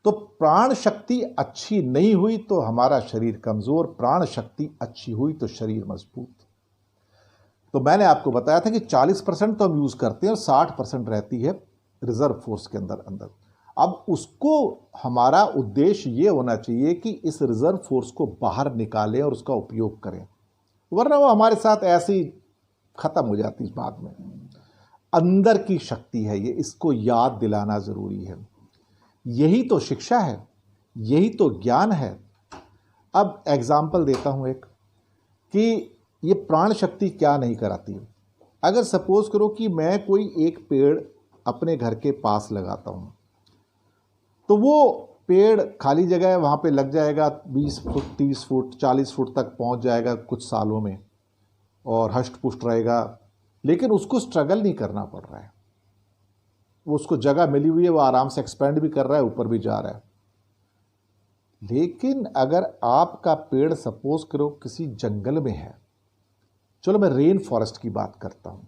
तो प्राण शक्ति अच्छी नहीं हुई तो हमारा शरीर कमजोर, प्राण शक्ति अच्छी हुई तो शरीर मजबूत। तो मैंने आपको बताया था कि 40% तो हम यूज करते हैं और 60% रहती है रिजर्व फोर्स के अंदर। अब उसको हमारा उद्देश्य ये होना चाहिए कि इस रिजर्व फोर्स को बाहर निकालें और उसका उपयोग करें, वरना वो हमारे साथ ऐसे ही खत्म हो जाती है बाद में। अंदर की शक्ति है ये, इसको याद दिलाना जरूरी है। यही तो शिक्षा है, यही तो ज्ञान है। अब एग्जाम्पल देता हूं एक, कि ये प्राण शक्ति क्या नहीं कराती है। अगर सपोज करो कि मैं कोई एक पेड़ अपने घर के पास लगाता हूं, तो वो पेड़ खाली जगह है, वहां पे लग जाएगा 20 फुट 30 फुट 40 फुट तक पहुंच जाएगा कुछ सालों में और हष्ट पुष्ट रहेगा, लेकिन उसको स्ट्रगल नहीं करना पड़ रहा है। वो उसको जगह मिली हुई है, वो आराम से एक्सपेंड भी कर रहा है, ऊपर भी जा रहा है। लेकिन अगर आपका पेड़ सपोज करो किसी जंगल में है, चलो मैं रेन फॉरेस्ट की बात करता हूं,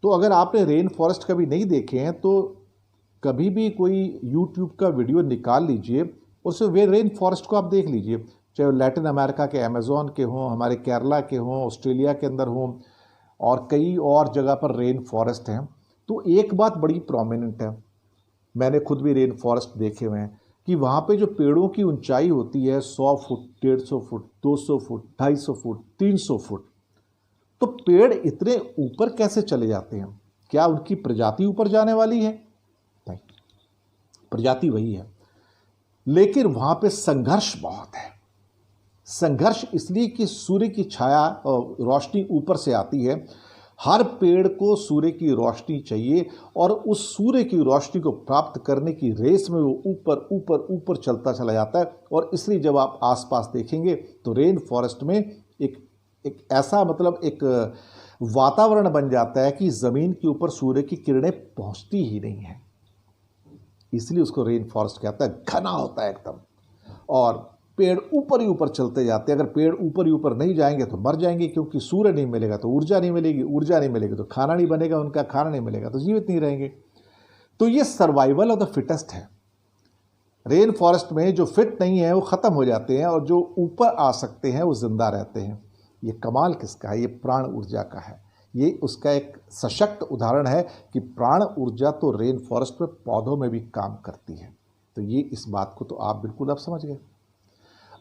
तो अगर आपने रेन फॉरेस्ट कभी नहीं देखे हैं तो कभी भी कोई यूट्यूब का वीडियो निकाल लीजिए, उससे वे रेन फॉरेस्ट को आप देख लीजिए, चाहे लैटिन अमेरिका के अमेज़न के हों, हमारे केरला के हों, ऑस्ट्रेलिया के अंदर हों और कई और जगह पर रेन फॉरेस्ट हैं। तो एक बात बड़ी प्रोमिनेंट है, मैंने खुद भी रेन फॉरेस्ट देखे हुए हैं, कि वहाँ पे जो पेड़ों की ऊंचाई होती है 100 foot 150 foot 200 foot 250 foot 300 foot, तो पेड़ इतने ऊपर कैसे चले जाते हैं? क्या उनकी प्रजाति ऊपर जाने वाली है? नहीं, प्रजाति वही है, लेकिन वहां पे संघर्ष बहुत है। संघर्ष इसलिए कि सूर्य की छाया और रोशनी ऊपर से आती है, हर पेड़ को सूर्य की रोशनी चाहिए और उस सूर्य की रोशनी को प्राप्त करने की रेस में वो ऊपर ऊपर ऊपर चलता चला जाता है। और इसलिए जब आप आसपास देखेंगे तो रेन फॉरेस्ट में एक ऐसा मतलब एक वातावरण बन जाता है कि ज़मीन के ऊपर सूर्य की किरणें पहुंचती ही नहीं है, इसलिए उसको रेन फॉरेस्ट कहता है। घना होता है एकदम और पेड़ ऊपर ही ऊपर चलते जाते हैं। अगर पेड़ ऊपर ही ऊपर नहीं जाएंगे तो मर जाएंगे, क्योंकि सूर्य नहीं मिलेगा तो ऊर्जा नहीं मिलेगी, ऊर्जा नहीं मिलेगी तो खाना नहीं बनेगा, उनका खाना नहीं मिलेगा तो जीवित नहीं रहेंगे। तो ये सर्वाइवल ऑफ द फिटेस्ट है। रेन फॉरेस्ट में जो फिट नहीं है वो ख़त्म हो जाते हैं और जो ऊपर आ सकते हैं वो जिंदा रहते हैं। ये कमाल किसका है? ये प्राण ऊर्जा का है। ये उसका एक सशक्त उदाहरण है कि प्राण ऊर्जा तो रेन फॉरेस्ट में पौधों में भी काम करती है। तो ये इस बात को तो आप बिल्कुल अब समझ गए।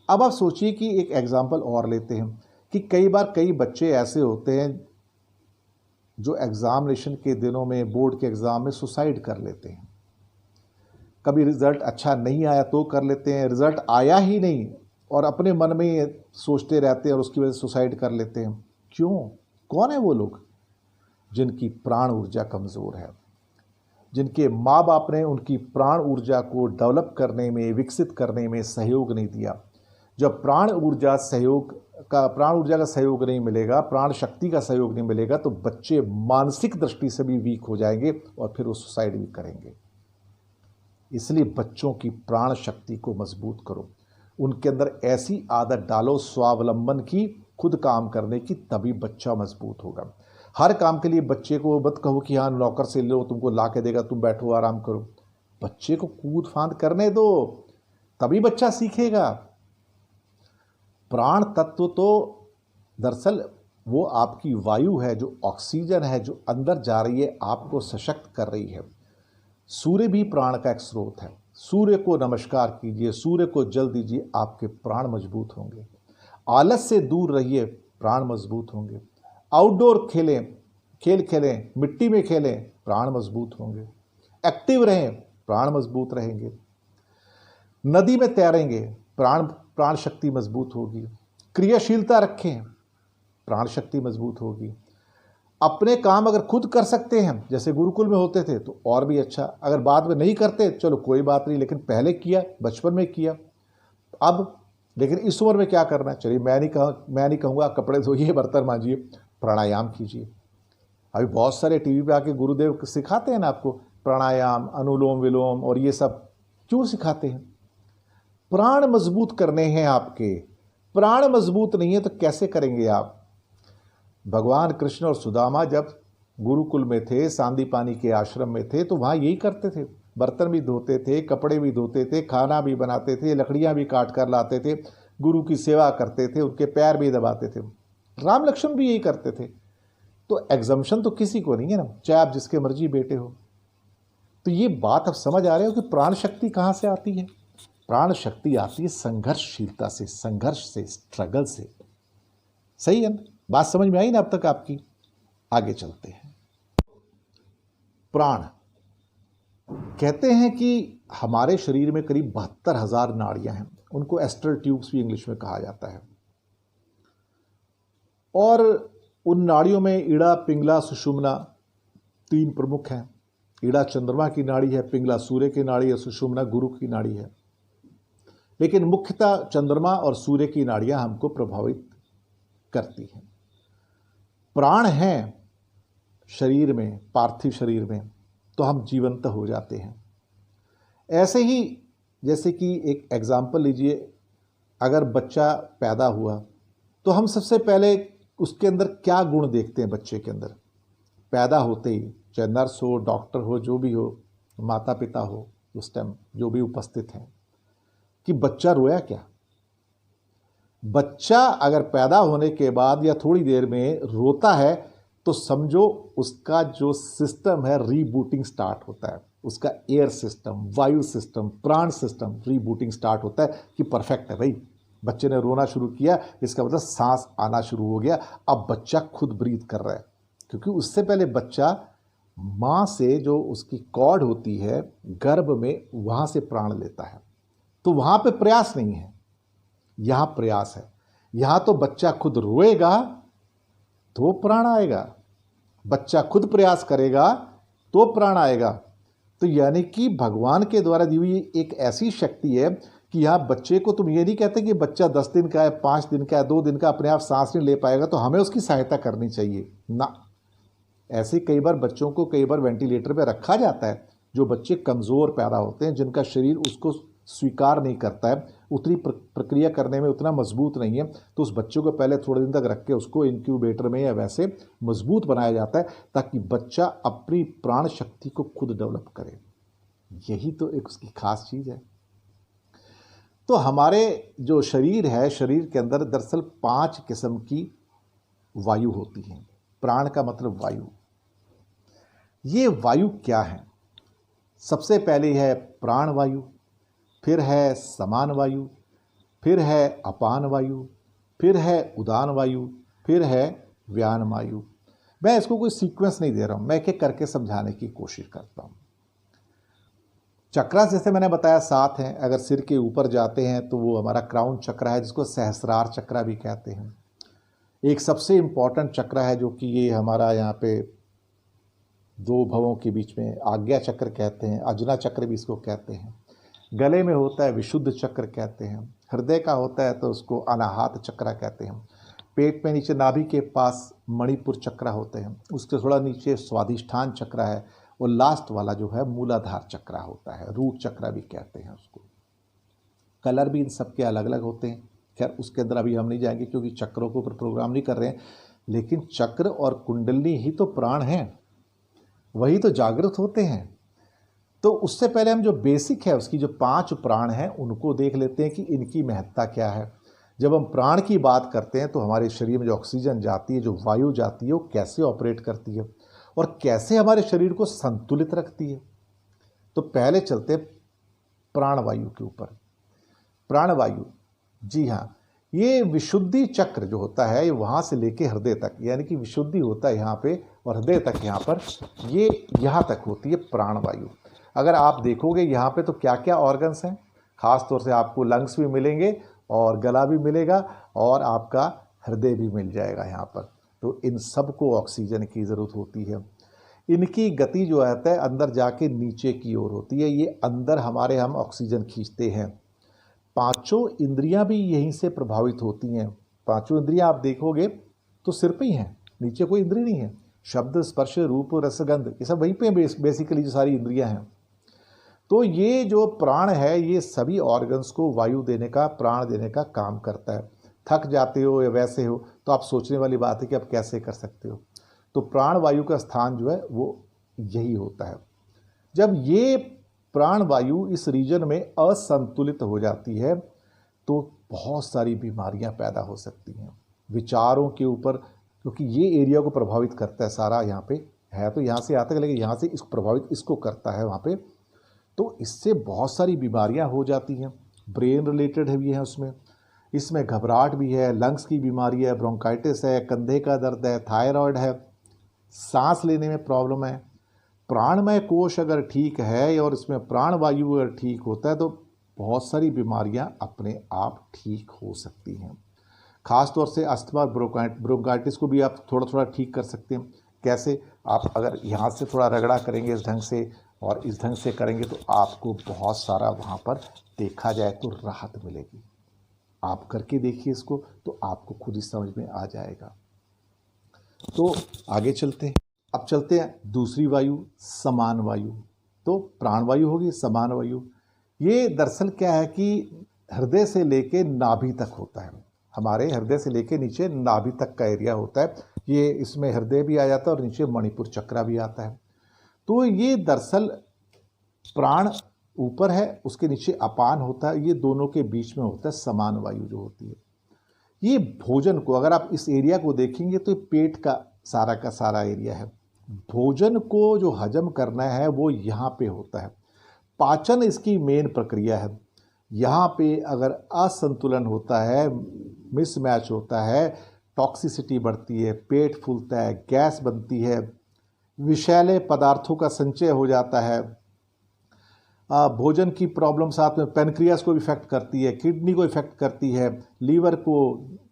अब आप सोचिए कि एक एग्जाम्पल और लेते हैं कि कई बार कई बच्चे ऐसे होते हैं जो एग्जामिनेशन के दिनों में, बोर्ड के एग्ज़ाम में सुसाइड कर लेते हैं। कभी रिज़ल्ट अच्छा नहीं आया तो कर लेते हैं, रिज़ल्ट आया ही नहीं और अपने मन में ये सोचते रहते हैं और उसकी वजह से सुसाइड कर लेते हैं। क्यों? कौन है वो लोग? जिनकी प्राण ऊर्जा कमज़ोर है, जिनके माँ बाप ने उनकी प्राण ऊर्जा को डेवलप करने में, विकसित करने में सहयोग नहीं दिया। जब प्राण ऊर्जा का सहयोग नहीं मिलेगा, प्राण शक्ति का सहयोग नहीं मिलेगा, तो बच्चे मानसिक दृष्टि से भी वीक हो जाएंगे और फिर वो सुसाइड भी करेंगे। इसलिए बच्चों की प्राण शक्ति को मजबूत करो, उनके अंदर ऐसी आदत डालो स्वावलंबन की खुद काम करने की, तभी बच्चा मजबूत होगा। हर काम के लिए बच्चे को मत कहो कि हाँ नौकर से लो, तुमको ला के देगा, तुम बैठो आराम करो। बच्चे को कूद फांद करने दो, तभी बच्चा सीखेगा। प्राण तत्व तो दरअसल वो आपकी वायु है, जो ऑक्सीजन है, जो अंदर जा रही है, आपको सशक्त कर रही है। सूर्य भी प्राण का एक स्रोत है। सूर्य को नमस्कार कीजिए, सूर्य को जल दीजिए, आपके प्राण मजबूत होंगे। आलस से दूर रहिए, प्राण मजबूत होंगे। आउटडोर खेलें, खेल खेलें, मिट्टी में खेलें, प्राण मजबूत होंगे। एक्टिव रहें, प्राण मजबूत रहेंगे। नदी में तैरेंगे, प्राण शक्ति मजबूत होगी। क्रियाशीलता रखें, प्राण शक्ति मजबूत होगी। अपने काम अगर खुद कर सकते हैं, जैसे गुरुकुल में होते थे, तो और भी अच्छा। अगर बाद में नहीं करते, चलो कोई बात नहीं, लेकिन पहले किया, बचपन में किया। अब लेकिन इस उम्र में क्या करना है? चलिए मैं नहीं कहूँगा कपड़े धोइए, बर्तन मांजिए, प्राणायाम कीजिए। अभी बहुत सारे टीवी पे आके गुरुदेव सिखाते हैं ना आपको प्राणायाम, अनुलोम विलोम, और ये सब क्यों सिखाते हैं? प्राण मजबूत करने हैं आपके। प्राण मजबूत नहीं है तो कैसे करेंगे आप? भगवान कृष्ण और सुदामा जब गुरुकुल में थे, सांदीपानी के आश्रम में थे, तो वहाँ यही करते थे। बर्तन भी धोते थे, कपड़े भी धोते थे, खाना भी बनाते थे, लकड़ियाँ भी काट कर लाते थे, गुरु की सेवा करते थे, उनके पैर भी दबाते थे। राम लक्ष्मण भी यही करते थे। तो एग्जम्पशन तो किसी को नहीं है ना, चाहे आप जिसके मर्जी बेटे हो। तो ये बात आप समझ आ रहे हो कि प्राण शक्ति कहाँ से आती है? प्राण शक्ति आती है संघर्षशीलता से, संघर्ष से, स्ट्रगल से। सही है ना? बात समझ में आई ना अब तक आपकी? आगे चलते हैं। प्राण कहते हैं कि हमारे शरीर में करीब 72,000 नाड़ियां हैं। उनको एस्ट्रल ट्यूब्स भी इंग्लिश में कहा जाता है। और उन नाड़ियों में ईड़ा, पिंगला, सुषुम्ना 3 प्रमुख हैं। ईड़ा चंद्रमा की नाड़ी है, पिंगला सूर्य की नाड़ी है, सुषुम्ना गुरु की नाड़ी है। लेकिन मुख्यतः चंद्रमा और सूर्य की नाड़ियां हमको प्रभावित करती हैं। प्राण हैं शरीर में, पार्थिव शरीर में, तो हम जीवंत हो जाते हैं। ऐसे ही जैसे कि एक एग्जाम्पल लीजिए, अगर बच्चा पैदा हुआ तो हम सबसे पहले उसके अंदर क्या गुण देखते हैं? बच्चे के अंदर पैदा होते ही, चाहे नर्स हो, डॉक्टर हो, जो भी हो, माता पिता हो, उस टाइम जो भी उपस्थित हैं, कि बच्चा रोया क्या? बच्चा अगर पैदा होने के बाद या थोड़ी देर में रोता है तो समझो उसका जो सिस्टम है रीबूटिंग स्टार्ट होता है। उसका एयर सिस्टम, वायु सिस्टम, प्राण सिस्टम रीबूटिंग स्टार्ट होता है कि परफेक्ट है भाई, बच्चे ने रोना शुरू किया, इसका मतलब सांस आना शुरू हो गया, अब बच्चा खुद ब्रीथ कर रहा है। क्योंकि उससे पहले बच्चा माँ से जो उसकी कॉर्ड होती है गर्भ में, वहाँ से प्राण लेता है। तो वहाँ पे प्रयास नहीं है, यहाँ प्रयास है। यहाँ तो बच्चा खुद रोएगा तो प्राण आएगा, बच्चा खुद प्रयास करेगा तो प्राण आएगा। तो यानी कि भगवान के द्वारा दी हुई एक ऐसी शक्ति है कि यहाँ बच्चे को तुम ये नहीं कहते कि बच्चा 10 दिन का है, 5 दिन का है, 2 दिन का, अपने आप सांस नहीं ले पाएगा तो हमें उसकी सहायता करनी चाहिए ना। ऐसे कई बार बच्चों को कई बार वेंटिलेटर पे रखा जाता है। जो बच्चे कमज़ोर पैदा होते हैं, जिनका शरीर उसको स्वीकार नहीं करता है, उतनी प्रक्रिया करने में उतना मजबूत नहीं है, तो उस बच्चे को पहले थोड़े दिन तक रख के उसको इंक्यूबेटर में या वैसे मजबूत बनाया जाता है ताकि बच्चा अपनी प्राण शक्ति को खुद डेवलप करे। यही तो एक उसकी खास चीज़ है। तो हमारे जो शरीर है, शरीर के अंदर दरअसल 5 किस्म की वायु होती हैं। प्राण का मतलब वायु। ये वायु क्या है? सबसे पहले है प्राण वायु, फिर है समान वायु, फिर है अपान वायु, फिर है उदान वायु, फिर है व्यान वायु। मैं इसको कोई सीक्वेंस नहीं दे रहा हूँ, मैं एक एक करके समझाने की कोशिश करता हूँ। चक्रा जैसे मैंने बताया 7 हैं। अगर सिर के ऊपर जाते हैं तो वो हमारा क्राउन चक्र है, जिसको सहस्रार चक्रा भी कहते हैं। एक सबसे इम्पॉर्टेंट चक्र है जो कि ये हमारा यहाँ पे 2 भवों के बीच में आज्ञा चक्र कहते हैं, अजना चक्र भी इसको कहते हैं। गले में होता है विशुद्ध चक्र कहते हैं। हृदय का होता है तो उसको अनाहत चक्र कहते हैं। पेट में नीचे नाभि के पास मणिपुर चक्र होते हैं, उसके थोड़ा नीचे स्वाधिष्ठान चक्र है, और लास्ट वाला जो है मूलाधार चक्र होता है, रूट चक्र भी कहते हैं उसको। कलर भी इन सब के अलग अलग होते हैं, खैर उसके अंदर अभी हम नहीं जाएंगे क्योंकि चक्रों के ऊपर प्रोग्राम नहीं कर रहे हैं, लेकिन चक्र और कुंडली ही तो प्राण हैं, वही तो जागृत होते हैं। तो उससे पहले हम जो बेसिक है उसकी जो 5 प्राण हैं उनको देख लेते हैं कि इनकी महत्ता क्या है। जब हम प्राण की बात करते हैं तो हमारे शरीर में जो ऑक्सीजन जाती है, जो वायु जाती है, वो कैसे ऑपरेट करती है और कैसे हमारे शरीर को संतुलित रखती है। तो पहले चलते हैं प्राणवायु के ऊपर। प्राणवायु, जी हाँ, ये विशुद्धि चक्र जो होता है ये वहाँ से लेके हृदय तक, यानी कि विशुद्धि होता है यहाँ पे और हृदय तक यहाँ पर, ये यहाँ तक होती है प्राणवायु। अगर आप देखोगे यहाँ पे तो क्या क्या ऑर्गन्स हैं, खास तौर से आपको लंग्स भी मिलेंगे और गला भी मिलेगा और आपका हृदय भी मिल जाएगा यहाँ पर। तो इन सब को ऑक्सीजन की ज़रूरत होती है। इनकी गति जो रहता है अंदर जाके नीचे की ओर होती है, ये अंदर हमारे हम ऑक्सीजन खींचते हैं। 5 इंद्रियां भी यहीं से प्रभावित होती हैं। 5 इंद्रियां आप देखोगे तो सिर पे ही हैं, नीचे कोई इंद्रिय नहीं है। शब्द, स्पर्श, रूप, रसगंध, ये सब वहीं पे बेसिकली जो सारी इंद्रियां हैं। तो ये जो प्राण है ये सभी ऑर्गन्स को वायु देने का, प्राण देने का काम करता है। थक जाते हो या वैसे हो तो आप सोचने वाली बात है कि आप कैसे कर सकते हो। तो प्राण वायु का स्थान जो है वो यही होता है। जब ये प्राण वायु इस रीजन में असंतुलित हो जाती है तो बहुत सारी बीमारियां पैदा हो सकती हैं विचारों के ऊपर, क्योंकि ये एरिया को प्रभावित करता है सारा। यहाँ पे है तो यहाँ से आता है, लेकिन यहाँ से इसको प्रभावित इसको करता है वहाँ पे, तो इससे बहुत सारी बीमारियां हो जाती हैं। ब्रेन रिलेटेड भी है उसमें, इसमें घबराहट भी है, लंग्स की बीमारी है, ब्रोंकाइटिस है, कंधे का दर्द है, थायराइड है, सांस लेने में प्रॉब्लम है। प्राणमय कोश अगर ठीक है और इसमें प्राण वायु अगर ठीक होता है तो बहुत सारी बीमारियां अपने आप ठीक हो सकती हैं। खास तौर से अस्थमा, ब्रोंकाइटिस को भी आप थोड़ा थोड़ा ठीक कर सकते हैं। कैसे? आप अगर यहाँ से थोड़ा रगड़ा करेंगे इस ढंग से और इस ढंग से करेंगे तो आपको बहुत सारा वहाँ पर देखा जाए तो राहत मिलेगी। आप करके देखिए इसको तो आपको खुद ही समझ में आ जाएगा। तो आगे चलते हैं। अब चलते हैं दूसरी वायु, समान वायु। तो प्राणवायु होगी, समान वायु। ये दरअसल क्या है कि हृदय से लेके नाभि तक होता है। हमारे हृदय से लेके नीचे नाभि तक का एरिया होता है। ये इसमें हृदय भी आ जाता है और नीचे मणिपुर चक्र भी आता है। तो ये दरअसल प्राण ऊपर है, उसके नीचे अपान होता है, ये दोनों के बीच में होता है समान वायु जो होती है। ये भोजन को अगर आप इस एरिया को देखेंगे तो पेट का सारा एरिया है। भोजन को जो हजम करना है वो यहाँ पे होता है। पाचन इसकी मेन प्रक्रिया है। यहाँ पे अगर असंतुलन होता है, मिसमैच होता है, टॉक्सिसिटी बढ़ती है, पेट फूलता है, गैस बनती है, विषैले पदार्थों का संचय हो जाता है, भोजन की प्रॉब्लम साथ में पैनक्रियास को इफेक्ट करती है, किडनी को इफेक्ट करती है, लीवर को,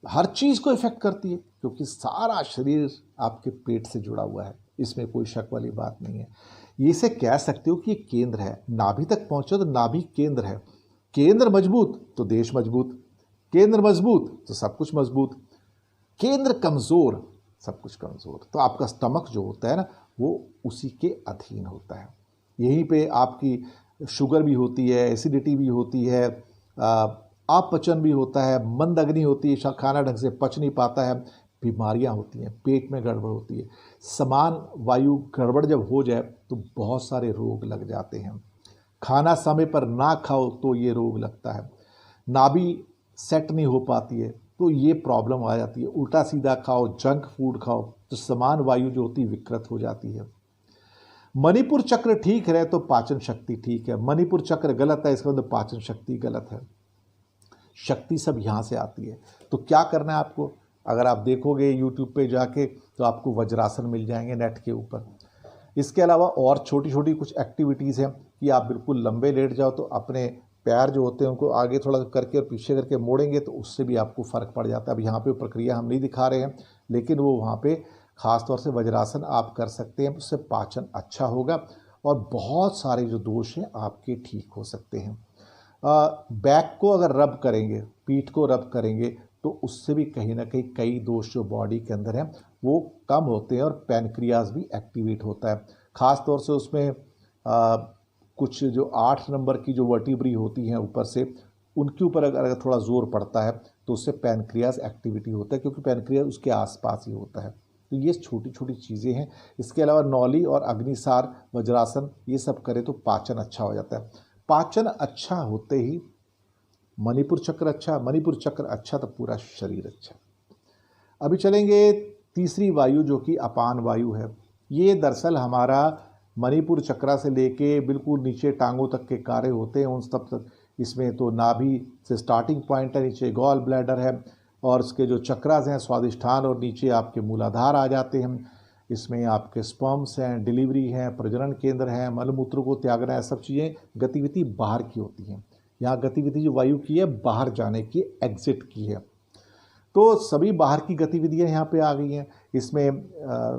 हर चीज़ को इफेक्ट करती है, क्योंकि सारा शरीर आपके पेट से जुड़ा हुआ है। इसमें कोई शक वाली बात नहीं है। इसे कह सकते हो कि ये केंद्र है। नाभि तक पहुंचो तो नाभि केंद्र है। केंद्र मजबूत तो देश मजबूत, केंद्र मजबूत तो सब कुछ मजबूत, केंद्र कमज़ोर सब कुछ कमज़ोर। तो आपका स्टमक जो होता है ना वो उसी के अधीन होता है। यहीं पे आपकी शुगर भी होती है, एसिडिटी भी होती है, अपचन भी होता है, मंद अग्नि होती है, खाना ढंग से पच नहीं पाता है, बीमारियां होती हैं, पेट में गड़बड़ होती है। समान वायु गड़बड़ जब हो जाए तो बहुत सारे रोग लग जाते हैं। खाना समय पर ना खाओ तो ये रोग लगता है। नाभि सेट नहीं हो पाती है तो ये प्रॉब्लम आ जाती है। उल्टा सीधा खाओ, जंक फूड खाओ तो समान वायु जो होती है विकृत हो जाती है। मणिपुर चक्र ठीक रहे तो पाचन शक्ति ठीक है। मणिपुर चक्र गलत है, इसका मतलब पाचन शक्ति गलत है। शक्ति सब यहाँ से आती है। तो क्या करना है आपको? अगर आप देखोगे यूट्यूब पे जाके तो आपको वज्रासन मिल जाएंगे नेट के ऊपर। इसके अलावा और छोटी छोटी कुछ एक्टिविटीज़ हैं कि आप बिल्कुल लंबे लेट जाओ तो अपने पैर जो होते हैं उनको आगे थोड़ा करके और पीछे करके मोड़ेंगे तो उससे भी आपको फ़र्क पड़ जाता है। अब यहाँ पे प्रक्रिया हम नहीं दिखा रहे हैं, लेकिन वो वहाँ पे ख़ास तौर से वज्रासन आप कर सकते हैं। उससे पाचन अच्छा होगा और बहुत सारे जो दोष हैं आपके ठीक हो सकते हैं। बैक को अगर रब करेंगे, पीठ को रब करेंगे तो उससे भी कहीं ना कहीं कई दोष जो बॉडी के अंदर हैं वो कम होते हैं और पैनक्रियाज भी एक्टिवेट होता है। ख़ास तौर से उसमें कुछ जो 8 नंबर की जो वर्टिब्री होती हैं ऊपर से, उनके ऊपर अगर थोड़ा ज़ोर पड़ता है तो उससे पैनक्रियाज एक्टिविटी होता है, क्योंकि पैनक्रियाज उसके आसपास ही होता है। तो ये छोटी छोटी चीज़ें हैं। इसके अलावा नौली और अग्निसार, वज्रासन, ये सब करें तो पाचन अच्छा हो जाता है। पाचन अच्छा होते ही मणिपुर चक्र अच्छा, मणिपुर चक्र अच्छा तो पूरा शरीर अच्छा। अभी चलेंगे तीसरी वायु जो कि अपान वायु है। ये दरअसल हमारा मणिपुर चक्रा से लेके बिल्कुल नीचे टांगों तक के कार्य होते हैं उन सब तक। इसमें तो नाभि से स्टार्टिंग पॉइंट है, नीचे गॉल ब्लैडर है और उसके जो चक्रास हैं स्वादिष्ठान, और नीचे आपके मूलाधार आ जाते हैं। इसमें आपके स्पर्म्स हैं, डिलीवरी हैं, प्रजनन केंद्र हैं, मलमूत्र को त्यागना है, सब चीज़ें गतिविधि बाहर की होती हैं। यहाँ गतिविधि जो वायु की है बाहर जाने की, एग्जिट की है। तो सभी बाहर की गतिविधियाँ यहाँ पे आ गई हैं। इसमें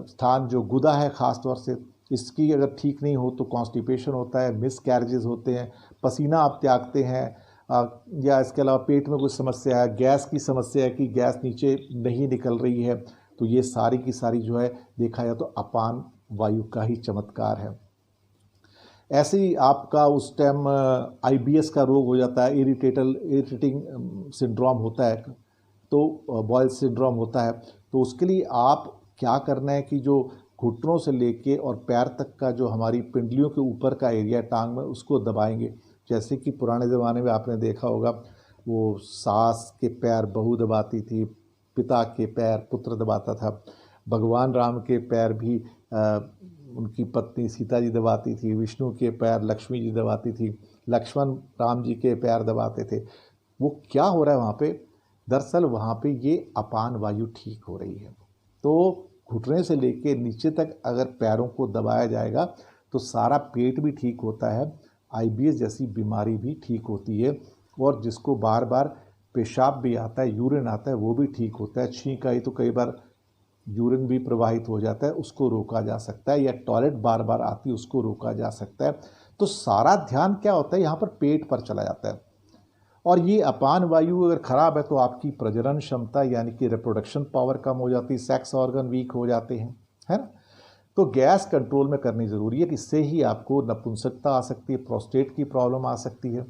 स्थान जो गुदा है ख़ास तौर से, इसकी अगर ठीक नहीं हो तो कॉन्स्टिपेशन होता है, मिस कैरेजेस होते हैं, पसीना आप त्यागते हैं, या इसके अलावा पेट में कुछ समस्या है, गैस की समस्या है कि गैस नीचे नहीं निकल रही है, तो ये सारी की सारी जो है देखा जाए तो अपान वायु का ही चमत्कार है। ऐसे ही आपका उस टाइम IBS का रोग हो जाता है, इरिटेटिंग सिंड्रोम होता है, तो बॉयल सिंड्रोम होता है। तो उसके लिए आप क्या करना है कि जो घुटनों से लेके और पैर तक का जो हमारी पिंडलियों के ऊपर का एरिया टांग में, उसको दबाएंगे। जैसे कि पुराने ज़माने में आपने देखा होगा, वो सास के पैर बहू दबाती थी, पिता के पैर पुत्र दबाता था, भगवान राम के पैर भी उनकी पत्नी सीता जी दबाती थी, विष्णु के पैर लक्ष्मी जी दबाती थी, लक्ष्मण राम जी के पैर दबाते थे। वो क्या हो रहा है वहाँ पे? दरअसल वहाँ पे ये अपान वायु ठीक हो रही है। तो घुटने से लेके नीचे तक अगर पैरों को दबाया जाएगा तो सारा पेट भी ठीक होता है, IBS जैसी बीमारी भी ठीक होती है, और जिसको बार बार पेशाब भी आता है, यूरिन आता है, वो भी ठीक होता है। छींक आई तो कई बार यूरिन भी प्रवाहित हो जाता है, उसको रोका जा सकता है, या टॉयलेट बार बार आती है उसको रोका जा सकता है। तो सारा ध्यान क्या होता है यहाँ पर? पेट पर चला जाता है। और ये अपान वायु अगर खराब है तो आपकी प्रजनन क्षमता यानी कि रिप्रोडक्शन पावर कम हो जाती है, सेक्स ऑर्गन वीक हो जाते हैं, है ना। तो गैस कंट्रोल में करनी ज़रूरी है, इससे ही आपको नपुंसकता आ सकती है, प्रोस्टेट की प्रॉब्लम आ सकती है,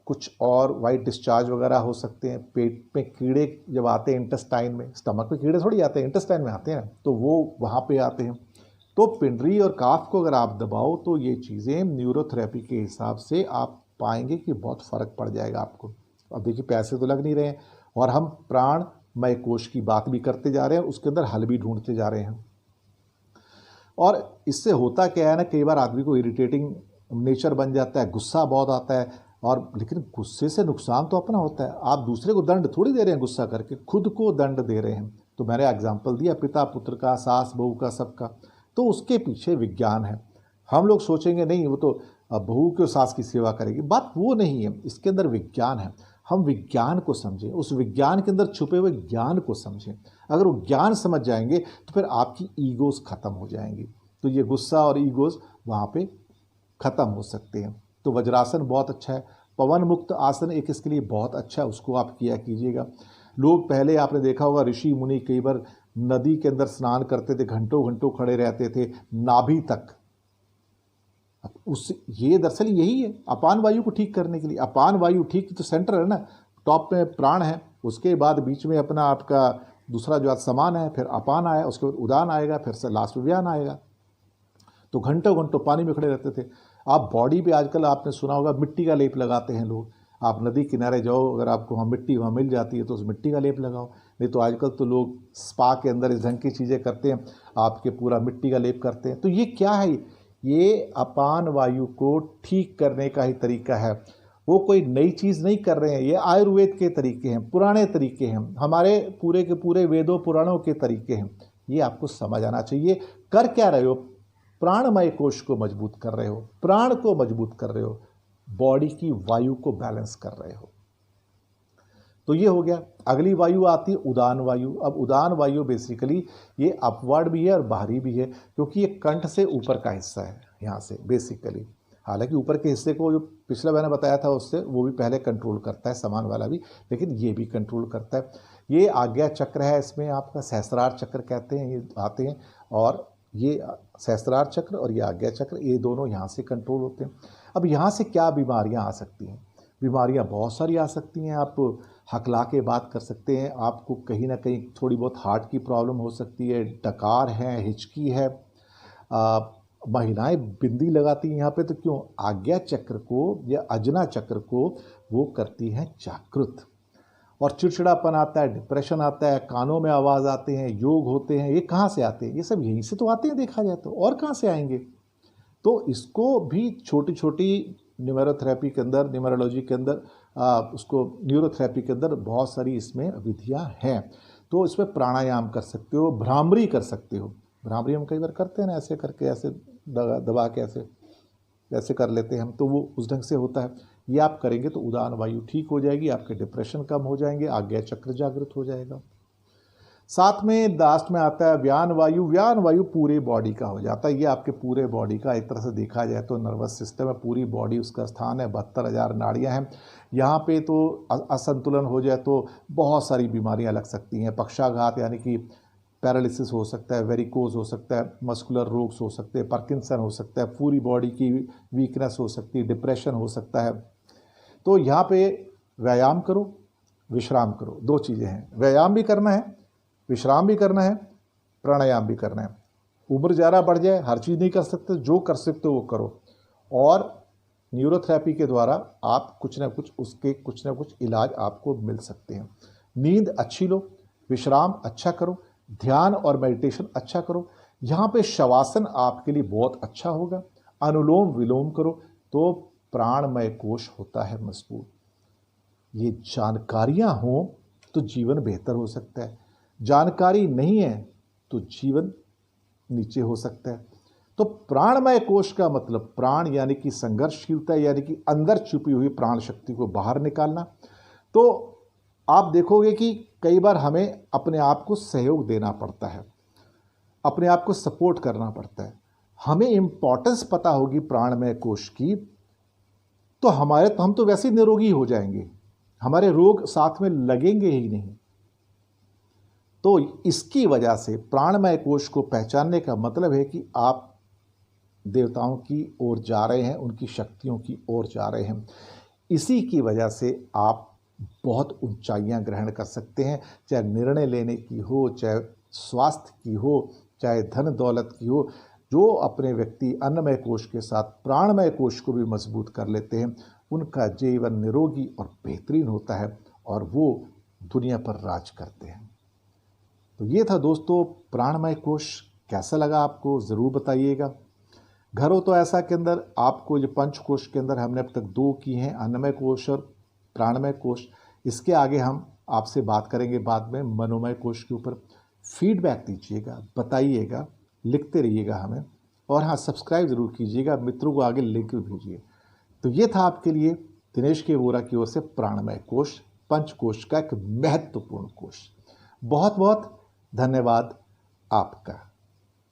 कुछ और वाइट डिस्चार्ज वगैरह हो सकते हैं। पेट में कीड़े जब आते हैं इंटेस्टाइन में, स्टमक में कीड़े थोड़ी आते हैं, इंटेस्टाइन में आते हैं, तो वो वहाँ पे आते हैं। तो पिंडली और काफ को अगर आप दबाओ तो ये चीज़ें न्यूरोथेरेपी के हिसाब से आप पाएंगे कि बहुत फ़र्क पड़ जाएगा आपको। अब देखिए पैसे तो लग नहीं रहे हैं, और हम प्राणमय कोश की बात भी करते जा रहे हैं, उसके अंदर हल भी ढूंढते जा रहे हैं। और इससे होता क्या है ना, कई बार आदमी को इरिटेटिंग नेचर बन जाता है, गुस्सा बहुत आता है, और लेकिन गुस्से से नुकसान तो अपना होता है। आप दूसरे को दंड थोड़ी दे रहे हैं गुस्सा करके, खुद को दंड दे रहे हैं। तो मैंने एग्जाम्पल दिया पिता पुत्र का, सास बहू का, सबका, तो उसके पीछे विज्ञान है। हम लोग सोचेंगे नहीं वो तो बहू क्यों सास की सेवा करेगी, बात वो नहीं है, इसके अंदर विज्ञान है। हम विज्ञान को समझें, उस विज्ञान के अंदर छुपे हुए ज्ञान को समझें। अगर वो ज्ञान समझ जाएंगे तो फिर आपकी ईगोज़ ख़त्म हो जाएंगी, तो ये गुस्सा और ईगोज़ वहाँ पे ख़त्म हो सकते हैं। तो वज्रासन बहुत अच्छा है। पवन मुक्त आसन एक इसके लिए बहुत अच्छा है, उसको आप किया कीजिएगा। लोग पहले आपने देखा होगा, ऋषि मुनि कई बार नदी के अंदर स्नान करते थे, घंटों घंटों खड़े रहते थे नाभि तक। उस ये दरअसल यही है अपान वायु को ठीक करने के लिए। अपान वायु ठीक तो सेंटर है ना, टॉप में प्राण है, उसके बाद बीच में अपना आपका दूसरा जो समान है, फिर अपान आया, उसके बाद उदान आएगा, फिर से लास्ट में व्यान आएगा। तो घंटों घंटों पानी में खड़े रहते थे। आप बॉडी पे आजकल आपने सुना होगा मिट्टी का लेप लगाते हैं लोग। आप नदी किनारे जाओ, अगर आपको वहाँ मिट्टी वहाँ मिल जाती है तो उस मिट्टी का लेप लगाओ। नहीं तो आजकल तो लोग स्पा के अंदर इस ढंग की चीज़ें करते हैं, आपके पूरा मिट्टी का लेप करते हैं। तो ये क्या है? ये अपान वायु को ठीक करने का ही तरीका है। वो कोई नई चीज़ नहीं कर रहे हैं, ये आयुर्वेद के तरीके हैं, पुराने तरीके हैं, हमारे पूरे के पूरे वेदों पुराणों के तरीके हैं। ये आपको समझ आना चाहिए। कर क्या रहे हो? प्राणमय कोश को मजबूत कर रहे हो, प्राण को मजबूत कर रहे हो, बॉडी की वायु को बैलेंस कर रहे हो। तो ये हो गया। अगली वायु आती है उदान वायु। अब उदान वायु बेसिकली ये अपवर्ड भी है और बाहरी भी है, क्योंकि ये कंठ से ऊपर का हिस्सा है यहाँ से बेसिकली। हालांकि ऊपर के हिस्से को जो पिछला मैंने बताया था उससे वो भी पहले कंट्रोल करता है, समान वाला भी, लेकिन ये भी कंट्रोल करता है। ये आज्ञा चक्र है, इसमें आपका सहस्त्रार चक्र कहते हैं, ये आते हैं, और ये सहस्त्रार चक्र और ये आज्ञा चक्र, ये दोनों यहाँ से कंट्रोल होते हैं। अब यहाँ से क्या बीमारियाँ आ सकती हैं? बीमारियाँ बहुत सारी आ सकती हैं। आप हकला के बात कर सकते हैं। आपको कहीं ना कहीं थोड़ी बहुत हार्ट की प्रॉब्लम हो सकती है, डकार है, हिचकी है। महिलाएं बिंदी लगाती हैं यहाँ पे, तो क्यों? आज्ञा चक्र को या अजना चक्र को वो करती हैं जागृत। और चिड़चिड़ापन आता है, डिप्रेशन आता है, कानों में आवाज़ आते हैं, योग होते हैं, ये कहाँ से आते हैं? ये सब यहीं से तो आते हैं, देखा जाए तो, और कहाँ से आएंगे? तो इसको भी छोटी छोटी न्यूमेरोथेरेपी के अंदर, न्यूमेरोलॉजी के अंदर, उसको न्यूरोथेरेपी के अंदर बहुत सारी इसमें विधियाँ हैं। तो इसमें प्राणायाम कर सकते हो, भ्रामरी कर सकते हो। भ्रामरी हम कई बार करते हैं ना, ऐसे करके, ऐसे दबा के ऐसे कर लेते हैं हम, तो वो उस ढंग से होता है। ये आप करेंगे तो उदान वायु ठीक हो जाएगी, आपके डिप्रेशन कम हो जाएंगे, आज्ञा चक्र जागृत हो जाएगा। साथ में लास्ट में आता है व्यान वायु। व्यान वायु पूरे बॉडी का हो जाता है। ये आपके पूरे बॉडी का, एक तरह से देखा जाए तो नर्वस सिस्टम है, पूरी बॉडी उसका स्थान है। 72,000 नाड़ियाँ हैं यहाँ पे। तो असंतुलन हो जाए तो बहुत सारी बीमारियाँ लग सकती हैं। पक्षाघात यानी कि पैरालिसिस हो सकता है, वेरिकोज हो सकता है, मस्कुलर रोग्स हो सकते हैं, पार्किंसन हो सकता है, पूरी बॉडी की वीकनेस हो सकती है, डिप्रेशन हो सकता है। तो यहाँ पे व्यायाम करो, विश्राम करो, दो चीज़ें हैं। व्यायाम भी करना है, विश्राम भी करना है, प्राणायाम भी करना है। उम्र ज़्यादा बढ़ जाए, हर चीज़ नहीं कर सकते, जो कर सकते हो वो करो। और न्यूरोथेरेपी के द्वारा आप कुछ ना कुछ इलाज आपको मिल सकते हैं। नींद अच्छी लो, विश्राम अच्छा करो, ध्यान और मेडिटेशन अच्छा करो। यहाँ पे शवासन आपके लिए बहुत अच्छा होगा। अनुलोम विलोम करो तो प्राणमय कोश होता है मजबूत। ये जानकारियाँ हों तो जीवन बेहतर हो सकता है, जानकारी नहीं है तो जीवन नीचे हो सकता है। तो प्राणमय कोश का मतलब प्राण यानी कि संघर्षशीलता, यानी कि अंदर छुपी हुई प्राण शक्ति को बाहर निकालना। तो आप देखोगे कि कई बार हमें अपने आप को सहयोग देना पड़ता है, अपने आप को सपोर्ट करना पड़ता है। हमें इम्पोर्टेंस पता होगी प्राणमय कोश की, तो हम तो वैसे ही निरोगी हो जाएंगे, हमारे रोग साथ में लगेंगे ही नहीं। तो इसकी वजह से प्राणमय कोश को पहचानने का मतलब है कि आप देवताओं की ओर जा रहे हैं, उनकी शक्तियों की ओर जा रहे हैं। इसी की वजह से आप बहुत ऊंचाइयां ग्रहण कर सकते हैं, चाहे निर्णय लेने की हो, चाहे स्वास्थ्य की हो, चाहे धन दौलत की हो। जो अपने व्यक्ति अन्नमय कोश के साथ प्राणमय कोश को भी मजबूत कर लेते हैं, उनका जीवन निरोगी और बेहतरीन होता है और वो दुनिया पर राज करते हैं। तो ये था दोस्तों प्राणमय कोश। कैसा लगा आपको ज़रूर बताइएगा। घर हो तो ऐसा के अंदर आपको जो पंचकोश के अंदर हमने अब तक 2 की हैं, अन्नमय कोश और प्राणमय कोश। इसके आगे हम आपसे बात करेंगे बाद में मनोमय कोश के ऊपर। फीडबैक दीजिएगा, बताइएगा, लिखते रहिएगा हमें, और हाँ सब्सक्राइब ज़रूर कीजिएगा, मित्रों को आगे लिंक भी भेजिए। तो ये था आपके लिए दिनेश के वोरा की ओर से प्राणमय कोश, पंचकोश का एक महत्वपूर्ण कोश। बहुत बहुत धन्यवाद आपका।